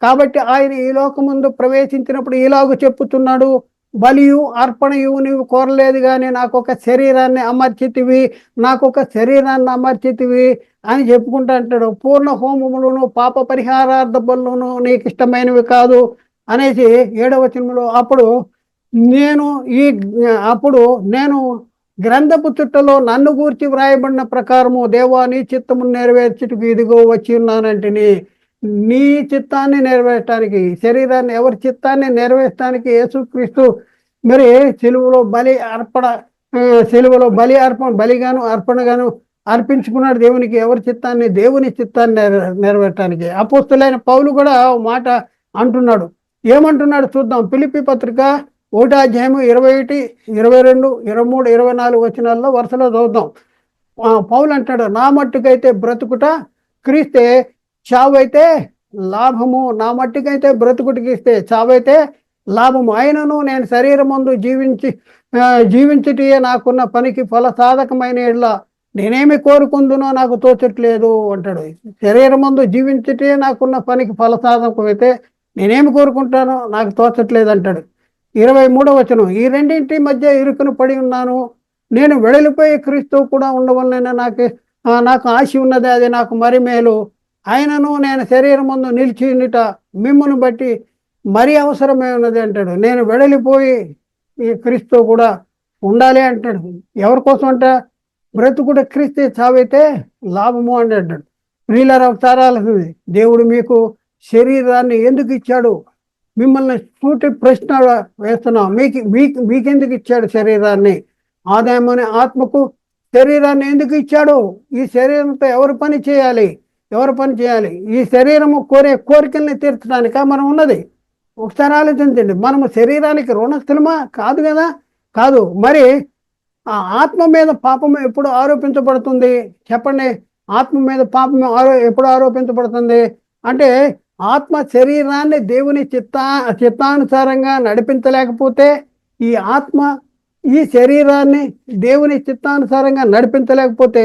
కాబట్టి ఆయన ఈ లోకం ముందు ప్రవేశించినప్పుడు ఇలాగ చెప్పుతున్నాడు, బలియు అర్పణయు నీవు కోరలేదు కానీ నాకు ఒక శరీరాన్ని అమర్చితివి, నాకు ఒక శరీరాన్ని అమర్చితివి అని చెప్పుకుంటా అంటాడు. పూర్ణ హోమములను పాప పరిహారార్థ బలులను నీకు ఇష్టమైనవి కాదు అనేసి 7వ వచనంలో, అప్పుడు నేను గ్రంథపు చుట్టలో నన్ను గూర్చి వ్రాయబడిన ప్రకారము దేవా నీ చిత్తమును నెరవేర్చుటకు ఇదిగో వచ్చి ఉన్నానంటిని. నీ చిత్తాన్ని నెరవేర్చడానికి, శరీరాన్ని ఎవరి చిత్తాన్ని నెరవేర్చడానికి యేసుక్రీస్తు మరి సెలువులో బలిగాను అర్పణగాను అర్పించుకున్నాడు దేవునికి. దేవుని చిత్తాన్ని నెరవేర్చడానికి. అపోస్తులైన పౌలు కూడా మాట అంటున్నాడు. ఏమంటున్నాడు చూద్దాం. ఫిలిప్పీ పత్రిక 1వ అధ్యాయము 21, 22, 23, 24 వచనాల్లో వరుసలో చదువుతాం. పౌలు అంటాడు, నా మట్టుకైతే బ్రతుకుట క్రీస్తే, చావైతే లాభము. నా మట్టుకైతే బ్రతుకుటికి ఇస్తే, చావైతే లాభము. అయినను నేను శరీరమందు జీవించుటే నాకున్న పనికి ఫలసాధకమైన ఎడ్ల నేనేమి కోరుకుందునో నాకు తోచట్లేదు అంటాడు. శరీరమందు జీవించుటే నాకున్న పనికి ఫలసాధకమైతే నేనేమి కోరుకుంటానో నాకు తోచట్లేదు అంటాడు. 23వ వచనం, ఈ రెండింటి మధ్య ఇరుకును పడి ఉన్నాను, నేను వెడలిపోయి క్రీస్తు కూడా ఉండవలన నాకు ఆశ ఉన్నది, అది నాకు మరి మేలు. ఆయనను నేను శరీరం ముందు నిలిచిట మిమ్మును బట్టి మరీ అవసరమే ఉన్నది అంటాడు. నేను వెడలిపోయి ఈ క్రీస్తు కూడా ఉండాలి అంటాడు. ఎవరి కోసం అంట? బ్రతుకుడు క్రీస్తు, చావైతే లాభము అని అంటాడు. ప్రియులారా, ఒకసారి ఆలోచించండి. దేవుడు మీకు శరీరాన్ని ఎందుకు ఇచ్చాడు? మిమ్మల్ని సూటి ప్రశ్న వేస్తున్నాం. మీకెందుకు ఇచ్చాడు శరీరాన్ని? ఆదాము అనే ఆత్మకు శరీరాన్ని ఎందుకు ఇచ్చాడు? ఈ శరీరంతో ఎవరు పని చేయాలి? ఈ శరీరము కోరికల్ని తీర్చడానిక మనం ఉన్నది? ఒకసారి ఆలోచించండి. మనము శరీరానికి రుణస్థులమా? కాదు కదా, కాదు. మరి ఆ ఆత్మ మీద పాపం ఎప్పుడు ఆరోపించబడుతుంది? చెప్పండి. ఆత్మ మీద పాపం ఎప్పుడు ఆరోపించబడుతుంది అంటే, ఆత్మ శరీరాన్ని దేవుని చిత్తానుసారంగా నడిపించలేకపోతే, ఈ ఆత్మ ఈ శరీరాన్ని దేవుని చిత్తానుసారంగా నడిపించలేకపోతే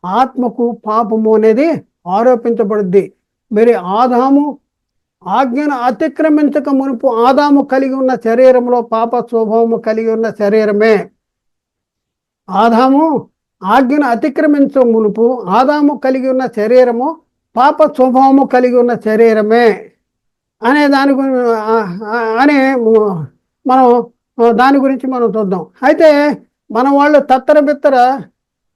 ఆత్మకు పాపము అనేది ఆరోపించబడుద్ది. మరి ఆదాము ఆజ్ఞను అతిక్రమించక మునుపు ఆదాము కలిగి ఉన్న శరీరంలో పాప స్వభావము కలిగి ఉన్న శరీరమే. ఆదాము ఆజ్ఞను అతిక్రమించ మునుపు ఆదాము కలిగి ఉన్న శరీరము పాప స్వభావము కలిగి ఉన్న శరీరమే అనే దాని గురించి మనం చూద్దాం. అయితే మన వాళ్ళు తత్తర బిత్తర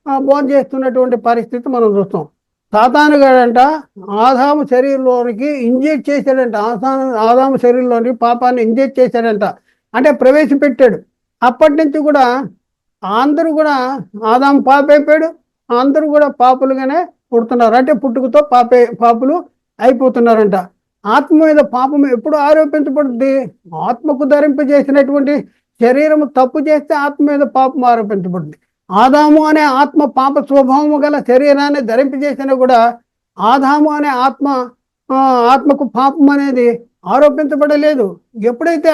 బోధ చేస్తున్నటువంటి పరిస్థితి మనం చూస్తాం. సాతాను గాడంట ఆదాము శరీరంలోనికి ఇంజెక్ట్ చేశాడంట. ఆదాము శరీరంలోని పాపాన్ని ఇంజెక్ట్ చేశాడంట, అంటే ప్రవేశపెట్టాడు. అప్పటి నుంచి కూడా అందరూ కూడా ఆదాము పాప అయిపోయాడు, అందరూ కూడా పాపులుగానే పుడుతున్నారు. అంటే పుట్టుకతో పాపులు అయిపోతున్నారంట. ఆత్మ మీద పాపం ఎప్పుడు ఆరోపించబడుద్ది? ఆత్మకు ధరింపజేసినటువంటి శరీరము తప్పు చేస్తే ఆత్మ మీద పాపం ఆరోపించబడుద్ది. ఆదాము అనే ఆత్మ పాప స్వభావము గల శరీరాన్ని ధరింపజేసినా కూడా ఆదాము అనే ఆత్మకు పాపం అనేది ఆరోపించబడలేదు. ఎప్పుడైతే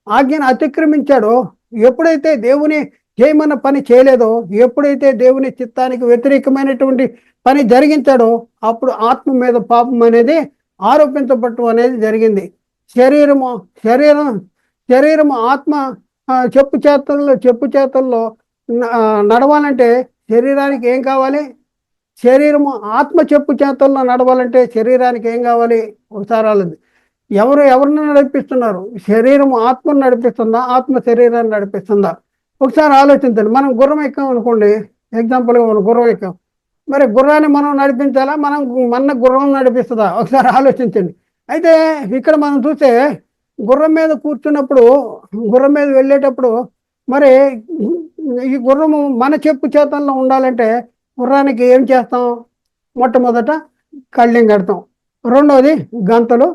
ఆజ్ఞను అతిక్రమించాడో, ఎప్పుడైతే దేవుని చేయమన్న పని చేయలేదో, ఎప్పుడైతే దేవుని చిత్తానికి వ్యతిరేకమైనటువంటి పని జరిగించాడో, అప్పుడు ఆత్మ మీద పాపం అనేది ఆరోపించబడటం అనేది జరిగింది. శరీరము ఆత్మ చెప్పు చేతల్లో నడవాలంటే శరీరానికి ఏం కావాలి? శరీరము ఆత్మ చెప్పు చేతల్లో నడవాలంటే శరీరానికి ఏం కావాలి? ఒకసారి ఆలోచించండి. ఎవరిని నడిపిస్తున్నారు? శరీరము ఆత్మను నడిపిస్తుందా? ఆత్మ శరీరాన్ని నడిపిస్తుందా? ఒకసారి ఆలోచించండి. మనం గుర్రం ఎక్కాం అనుకోండి, ఎగ్జాంపుల్గా మనం గుర్రం ఎక్కాం. మరి గుర్రాన్ని మనం నడిపించాలా? మన గుర్రం నడిపిస్తుందా? ఒకసారి ఆలోచించండి. అయితే ఇక్కడ మనం చూస్తే గుర్రం మీద కూర్చున్నప్పుడు, గుర్రం మీద వెళ్ళేటప్పుడు మరి ఈ గుర్రము మన చెప్పు చేతల్లో ఉండాలంటే గుర్రానికి ఏం చేస్తాం? మొట్టమొదట కళ్ళెం కడతాం, రెండోది గంతలు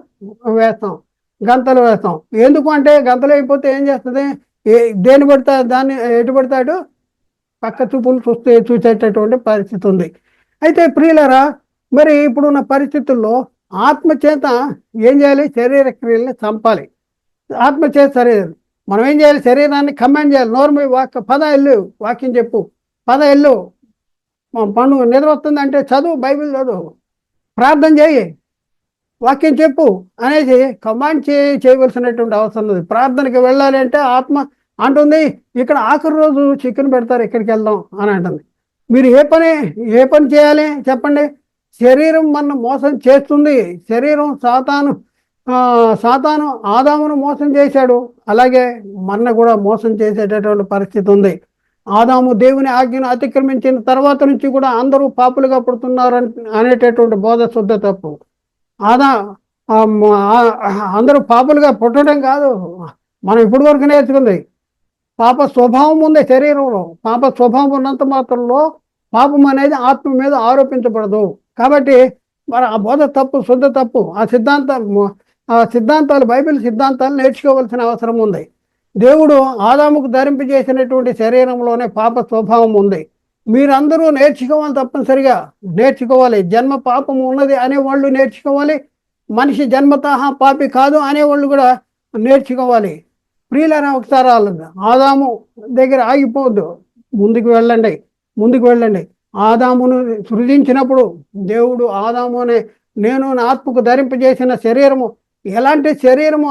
వేస్తాం. గంతలు వేస్తాం ఎందుకు అంటే గంతలు అయిపోతే ఏం చేస్తుంది? దేని పడితే దాన్ని ఎటు పడితే అటు పక్క చూపులు చూసేటటువంటి పరిస్థితి ఉంది. అయితే ప్రియులరా, మరి ఇప్పుడున్న పరిస్థితుల్లో ఆత్మచేత ఏం చేయాలి? శరీర క్రియల్ని చంపాలి. ఆత్మచేత శరీరం మనం ఏం చేయాలి? శరీరాన్ని కమాండ్ చేయాలి. నోర్మల్ పద ఎల్లు, వాక్యం చెప్పు, పద ఎల్లు, పండుగ నిద్ర వస్తుందంటే చదువు, బైబిల్ చదువు, ప్రార్థన చేయి, వాక్యం చెప్పు అనేది కమాండ్ చేయవలసినటువంటి అవసరం ఉంది. ప్రార్థనకి వెళ్ళాలి అంటే ఆత్మ అంటుంది, ఇక్కడ ఆఖరి రోజు చికెన్ పెడతారు, ఇక్కడికి వెళ్దాం అని అంటుంది. మీరు ఏ పని చేయాలి చెప్పండి? శరీరం మన మోసం చేస్తుంది. శరీరం సాతాను ఆదామును మోసం చేశాడు, అలాగే మన కూడా మోసం చేసేటటువంటి పరిస్థితి ఉంది. ఆదాము దేవుని ఆజ్ఞను అతిక్రమించిన తర్వాత నుంచి కూడా అందరూ పాపులుగా పుడుతున్నారు అనేటటువంటి బోధ శుద్ధ తప్పు. అందరూ పాపులుగా పుట్టడం కాదు, మనం ఇప్పటి వరకు నేర్చుకుంది పాప స్వభావం ఉంది శరీరంలో. పాప స్వభావం ఉన్నంత మాత్రంలో పాపం అనేది ఆత్మ మీద ఆరోపించబడదు. కాబట్టి మరి ఆ బోధ తప్పు, శుద్ధ తప్పు. ఆ సిద్ధాంతాలు బైబిల్ సిద్ధాంతాలు నేర్చుకోవాల్సిన అవసరం ఉంది. దేవుడు ఆదాముకు ధరింపజేసినటువంటి శరీరంలోనే పాప స్వభావం ఉంది. మీరందరూ నేర్చుకోవాలి, తప్పనిసరిగా నేర్చుకోవాలి. జన్మ పాపము ఉన్నది అనేవాళ్ళు నేర్చుకోవాలి, మనిషి జన్మతః పాపి కాదు అనేవాళ్ళు కూడా నేర్చుకోవాలి. ప్రియులైన ఒకసారి ఆదాము దగ్గర ఆగిపోవద్దు, ముందుకు వెళ్ళండి. ఆదామును సృజించినప్పుడు దేవుడు ఆదాము అనే నేను నా ఆత్మకు ధరింపజేసిన శరీరము ఎలాంటి శరీరము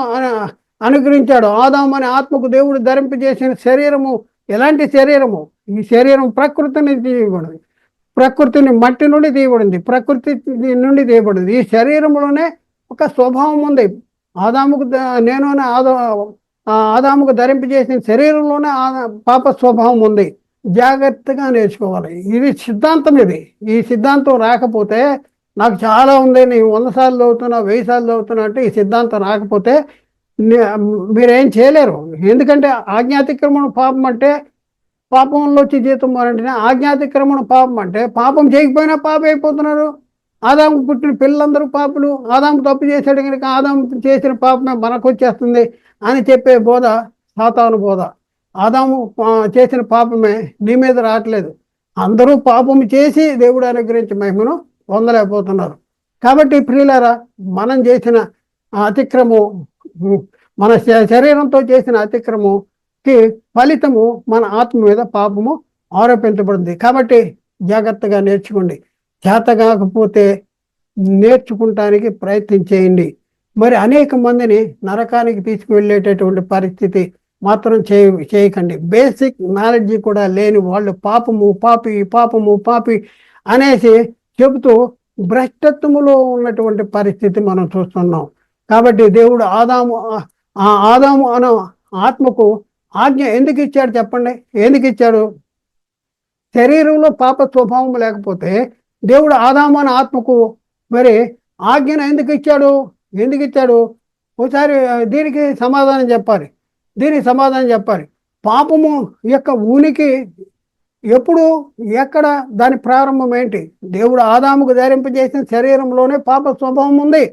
అనుగ్రహించాడు? ఆదాము అనే ఆత్మకు దేవుడు ధరింపజేసిన శరీరము ఎలాంటి శరీరము? ఈ శరీరం ప్రకృతిని తీయబడింది, ప్రకృతిని మట్టి నుండి తీయబడింది, ప్రకృతి నుండి తీయబడింది. ఈ శరీరంలోనే ఒక స్వభావం ఉంది. ఆదాముకు ధరింపజేసిన శరీరంలోనే పాప స్వభావం ఉంది. జాగ్రత్తగా నేర్చుకోవాలి. ఇది సిద్ధాంతం. ఈ సిద్ధాంతం రాకపోతే, నాకు చాలా ఉంది, నేను 100 సార్లు చదువుతున్నా, 1000 సార్లు చదువుతున్నా అంటే ఈ సిద్ధాంతం రాకపోతే మీరేం చేయలేరు. ఎందుకంటే ఆజ్ఞాతిక్రమణ పాపం అంటే పాపంలో వచ్చి జీతం అంటే, ఆజ్ఞాతిక్రమణ పాపం అంటే పాపం చేయకపోయినా పాపం అయిపోతున్నారు. ఆదాము పుట్టిన పిల్లలందరూ పాపులు. ఆదాము తప్పు చేశాడు కనుక ఆదాము చేసిన పాపమే మనకు వచ్చేస్తుంది అని చెప్పే బోధ సాతాను బోధ. ఆదాము చేసిన పాపమే నీ మీద రావట్లేదు. అందరూ పాపము చేసి దేవుడు అనుగ్రహించి మహిమను పొందలేకపోతున్నారు. కాబట్టి ప్రియులారా, మనం చేసిన అతిక్రమం, మన శరీరంతో చేసిన అతిక్రమంకి ఫలితము మన ఆత్మ మీద పాపము ఆరోపించబడింది. కాబట్టి జాగ్రత్తగా నేర్చుకోండి. చేత కాకపోతే నేర్చుకుంటానికి ప్రయత్నం చేయండి. మరి అనేక మందిని నరకానికి తీసుకువెళ్ళేటటువంటి పరిస్థితి మాత్రం చేయకండి. బేసిక్ నాలెడ్జ్ కూడా లేని వాళ్ళు పాపము పాపి అనేసి చెబుతూ భ్రష్టత్వములో ఉన్నటువంటి పరిస్థితి మనం చూస్తున్నాం. కాబట్టి దేవుడు ఆదాము అనే ఆత్మకు ఆజ్ఞ ఎందుకు ఇచ్చాడు చెప్పండి? ఎందుకు ఇచ్చాడు? శరీరంలో పాప స్వభావం లేకపోతే దేవుడు ఆదాము అనే ఆత్మకు మరి ఆజ్ఞను ఎందుకు ఇచ్చాడు? ఒకసారి దీనికి సమాధానం చెప్పాలి. పాపము యొక్క ఉనికి ఎప్పుడు, ఎక్కడ, దాని ప్రారంభం ఏంటి? దేవుడు ఆదాముకు ధరింపజేసిన శరీరంలోనే పాప స్వభావం ఉంది.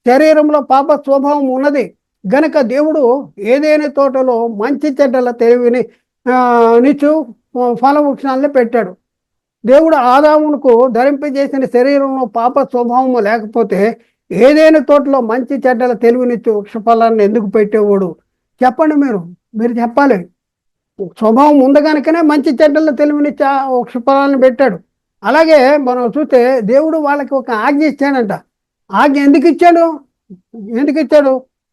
శరీరంలో పాప స్వభావం ఉన్నది గనక దేవుడు ఏదైనా తోటలో మంచి చెడ్డల తెలివిని నిచ్చు ఫలవృక్షాలని పెట్టాడు. దేవుడు ఆదామునకు ధరింపజేసిన శరీరంలో పాప స్వభావము లేకపోతే ఏదైనా తోటలో మంచి చెడ్డల తెలివినిచ్చు వృక్ష ఫలాన్ని ఎందుకు పెట్టేవాడు చెప్పండి? మీరు చెప్పాలి. స్వభావం ఉంది కనుకనే మంచి చెడ్డల తెలివినిచ్చి వృక్ష ఫలాన్ని పెట్టాడు. అలాగే మనం చూస్తే దేవుడు వాళ్ళకి ఒక ఆజ్ఞ ఇచ్చాడంట. ఆజ్ఞ ఎందుకు ఇచ్చాడు?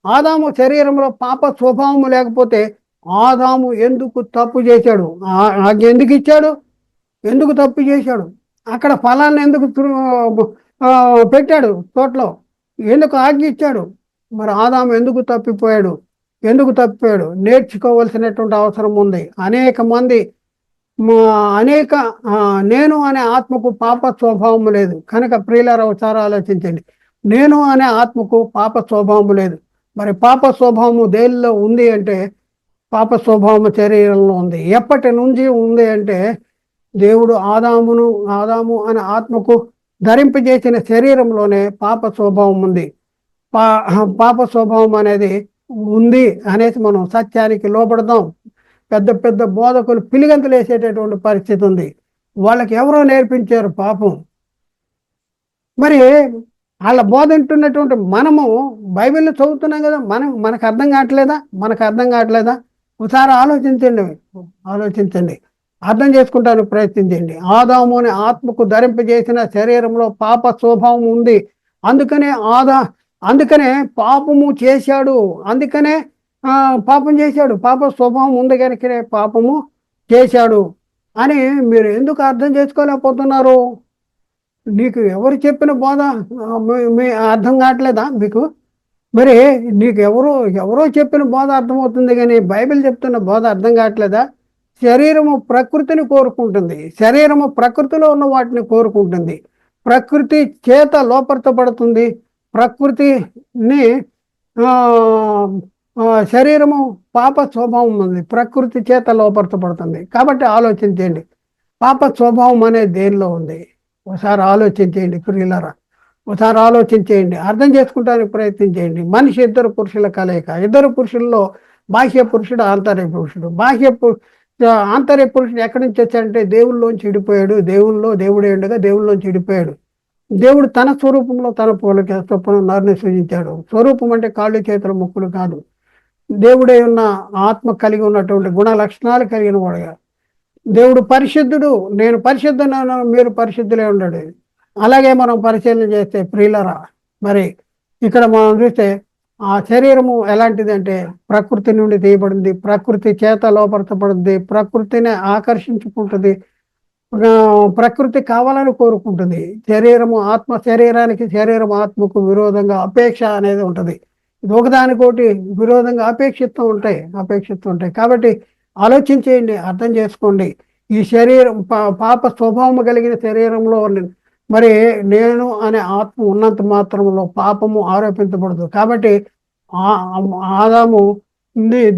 ఆదాము శరీరంలో పాప స్వభావము లేకపోతే ఆదాము ఎందుకు తప్పు చేశాడు? ఆజ్ఞ ఎందుకు తప్పు చేశాడు? అక్కడ ఫలాన్ని ఎందుకు పెట్టాడు? తోటలో ఎందుకు ఆజ్ఞ ఇచ్చాడు? మరి ఆదాము ఎందుకు తప్పిపోయాడు? నేర్చుకోవాల్సినటువంటి అవసరం ఉంది. అనేక మంది నేను అనే ఆత్మకు పాప స్వభావం లేదు కనుక ప్రియులారా ఒకసారి ఆలోచించండి. నేను అనే ఆత్మకు పాప స్వభావం లేదు. మరి పాప స్వభావము దేనిలో ఉంది అంటే పాప స్వభావము శరీరంలో ఉంది. ఎప్పటి నుంచి ఉంది అంటే దేవుడు ఆదాము అనే ఆత్మకు ధరింపజేసిన శరీరంలోనే పాప స్వభావం ఉంది. పా పాప స్వభావం అనేది ఉంది అనేసి మనం సత్యానికి లోబడదాం. పెద్ద పెద్ద బోధకులు పిలిగంతులు వేసేటటువంటి పరిస్థితి ఉంది. వాళ్ళకి ఎవరో నేర్పించారు పాపం. మరి వాళ్ళ బోధ వింటున్నటువంటి మనము బైబిల్లో చదువుతున్నాం కదా, మనకు అర్థం కావట్లేదా? ఒకసారి ఆలోచించండి, అర్థం చేసుకుంటానికి ప్రయత్నించండి. ఆదాము అనే ఆత్మకు ధరింపజేసిన శరీరంలో పాప స్వభావం ఉంది. అందుకనే పాపము చేశాడు. అందుకనే పాపం చేశాడు. పాప స్వభావం ఉంది కనుకనే పాపము చేశాడు అని మీరు ఎందుకు అర్థం చేసుకోలేకపోతున్నారు? నీకు ఎవరు చెప్పిన బోధ మీ అర్థం కావట్లేదా మీకు? మరి నీకు ఎవరో చెప్పిన బోధ అర్థమవుతుంది, కానీ బైబిల్ చెప్తున్న బోధ అర్థం కావట్లేదా? శరీరము ప్రకృతిని కోరుకుంటుంది. శరీరము ప్రకృతిలో ఉన్న వాటిని కోరుకుంటుంది. ప్రకృతి చేత లోపరచబడుతుంది. ప్రకృతిని శరీరము పాప స్వభావం ఉంది, ప్రకృతి చేత లోపరచబడుతుంది. కాబట్టి ఆలోచించండి, పాప స్వభావం అనేది దేనిలో ఉంది? ఒకసారి ఆలోచించేయండి ప్రియులారా, ఒకసారి ఆలోచించేయండి, అర్థం చేసుకుంటానికి ప్రయత్నం చేయండి. మనిషి ఇద్దరు పురుషుల కలయిక. ఇద్దరు పురుషుల్లో బాహ్య పురుషుడు, ఆంతర్య పురుషుడు. ఆంతర్య పురుషుడు ఎక్కడి నుంచి వచ్చాడంటే దేవుళ్ళలోంచి విడిపోయాడు. దేవుడే ఉండగా దేవుళ్ళలోంచి విడిపోయాడు. దేవుడు తన స్వరూపంలో తన పోలిక చొప్పున నరుని సృజించాడు. స్వరూపం అంటే కాళ్ళు చేతుల ముక్కులు కాదు. దేవుడే ఉన్న ఆత్మ కలిగి ఉన్నటువంటి గుణ లక్షణాలు కలిగిన వాడుగా. దేవుడు పరిశుద్ధుడు, నేను పరిశుద్ధున్నాను, మీరు పరిశుద్ధులే ఉండడు. అలాగే మనం పరిశీలన చేస్తే ప్రియులరా, మరి ఇక్కడ మనం చూస్తే ఆ శరీరము ఎలాంటిది అంటే ప్రకృతి నుండి తీయబడింది, ప్రకృతి చేత లోపరచబడింది, ప్రకృతిని ఆకర్షించుకుంటుంది, ప్రకృతి కావాలని కోరుకుంటుంది. శరీరానికి శరీరం ఆత్మకు విరోధంగా అపేక్ష అనేది ఉంటుంది. ఇది ఒకదానికోటి విరోధంగా అపేక్షిస్తూ ఉంటాయి. కాబట్టి ఆలోచించేయండి, అర్థం చేసుకోండి. ఈ శరీరం పాప స్వభావం కలిగిన శరీరంలో మరి నేను అనే ఆత్మ ఉన్నంత మాత్రంలో పాపము ఆరోపించబడదు. కాబట్టి ఆదాము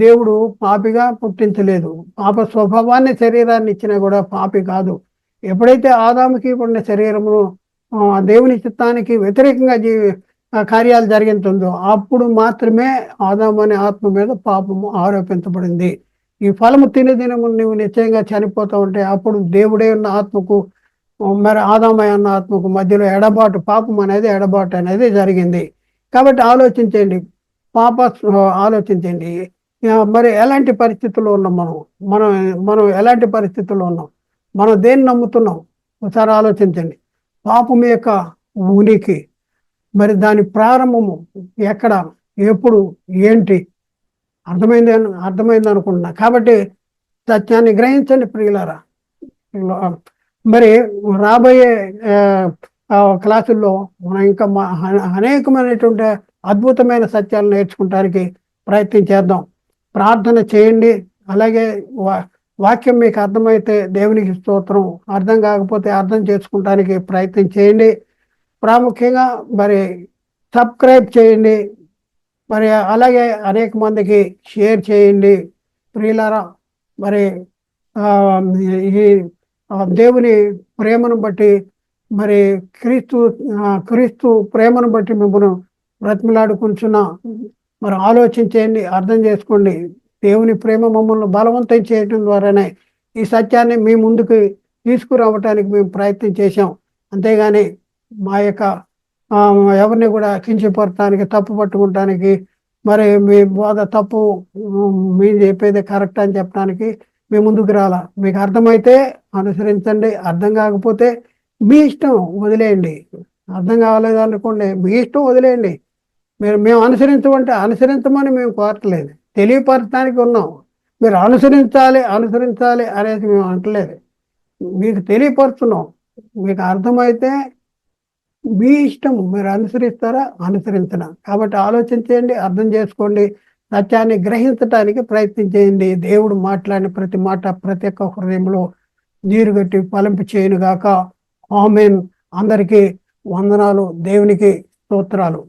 దేవుడు పాపిగా పుట్టించలేదు. పాప స్వభావాన్ని శరీరాన్ని ఇచ్చినా కూడా పాపి కాదు. ఎప్పుడైతే ఆదాముకి పడిన శరీరమును దేవుని చిత్తానికి వ్యతిరేకంగా కార్యాలు జరిగిందో అప్పుడు మాత్రమే ఆదాము అనే ఆత్మ మీద పాపము ఆరోపించబడింది. ఈ ఫలము తినే దినము నువ్వు నిశ్చయంగా చనిపోతూ ఉంటే అప్పుడు దేవుడే ఉన్న ఆత్మకు మరి ఆదామయ ఉన్న ఆత్మకు మధ్యలో పాపం అనేది ఎడబాటు అనేది జరిగింది. కాబట్టి ఆలోచించండి, ఆలోచించండి. మరి ఎలాంటి పరిస్థితుల్లో ఉన్నాం మనం ఎలాంటి పరిస్థితుల్లో ఉన్నాం? మనం దేన్ని నమ్ముతున్నాం? ఒకసారి ఆలోచించండి. పాపం యొక్క ఉనికి, మరి దాని ప్రారంభము ఎక్కడ, ఎప్పుడు, ఏంటి? అర్థమైంది అనుకుంటున్నా. కాబట్టి సత్యాన్ని గ్రహించండి ప్రియులారా. మరి రాబోయే క్లాసుల్లో మనం ఇంకా అనేకమైనటువంటి అద్భుతమైన సత్యాలు నేర్చుకోవడానికి ప్రయత్నం చేద్దాం. ప్రార్థన చేయండి. అలాగే వాక్యం మీకు అర్థమైతే దేవునికి స్తోత్రం, అర్థం కాకపోతే అర్థం చేసుకోవడానికి ప్రయత్నం చేయండి. ప్రాముఖ్యంగా మరి సబ్స్క్రైబ్ చేయండి. మరి అలాగే అనేక మందికి షేర్ చేయండి ప్రియులారా. మరి ఈ దేవుని ప్రేమను బట్టి, మరి క్రీస్తు ప్రేమను బట్టి మిమ్మల్ని బ్రతిమలాడుకుంటున్నా. మరి ఆలోచించేయండి, అర్థం చేసుకోండి. దేవుని ప్రేమ మమ్మల్ని బలవంతం చేయడం ద్వారానే ఈ సత్యాన్ని మీ ముందుకు తీసుకురావటానికి మేము ప్రయత్నం చేశాం. అంతేగాని మా యొక్క ఎవరిని కూడా కించపరచడానికి, తప్పు పట్టుకుంటానికి, మరి మీ బోధ తప్పు, మీరు చెప్పేది కరెక్ట్ అని చెప్పడానికి మీ ముందుకు రాలా. మీకు అర్థమైతే అనుసరించండి, అర్థం కాకపోతే మీ ఇష్టం వదిలేయండి. అర్థం కావలేదు అనుకోండి, మీ ఇష్టం వదిలేయండి. మేము అనుసరించమని మేము కోరట్లేదు, తెలియపరచడానికి ఉన్నాం. మీరు అనుసరించాలి అనేది మేము అంటలేదు, మీకు తెలియపరుస్తున్నాం. మీకు అర్థమైతే మీ ఇష్టం, మీరు అనుసరించరా కాబట్టి ఆలోచించండి, అర్థం చేసుకోండి, సత్యాన్ని గ్రహించడానికి ప్రయత్నం చేయండి. దేవుడు మాట్లాడిన ప్రతి మాట ప్రతి ఒక్క హృదయంలో నీరు గట్టి ఫలింపు చేయనుగాక. ఆమేన్. అందరికీ వందనాలు, దేవునికి స్తోత్రాలు.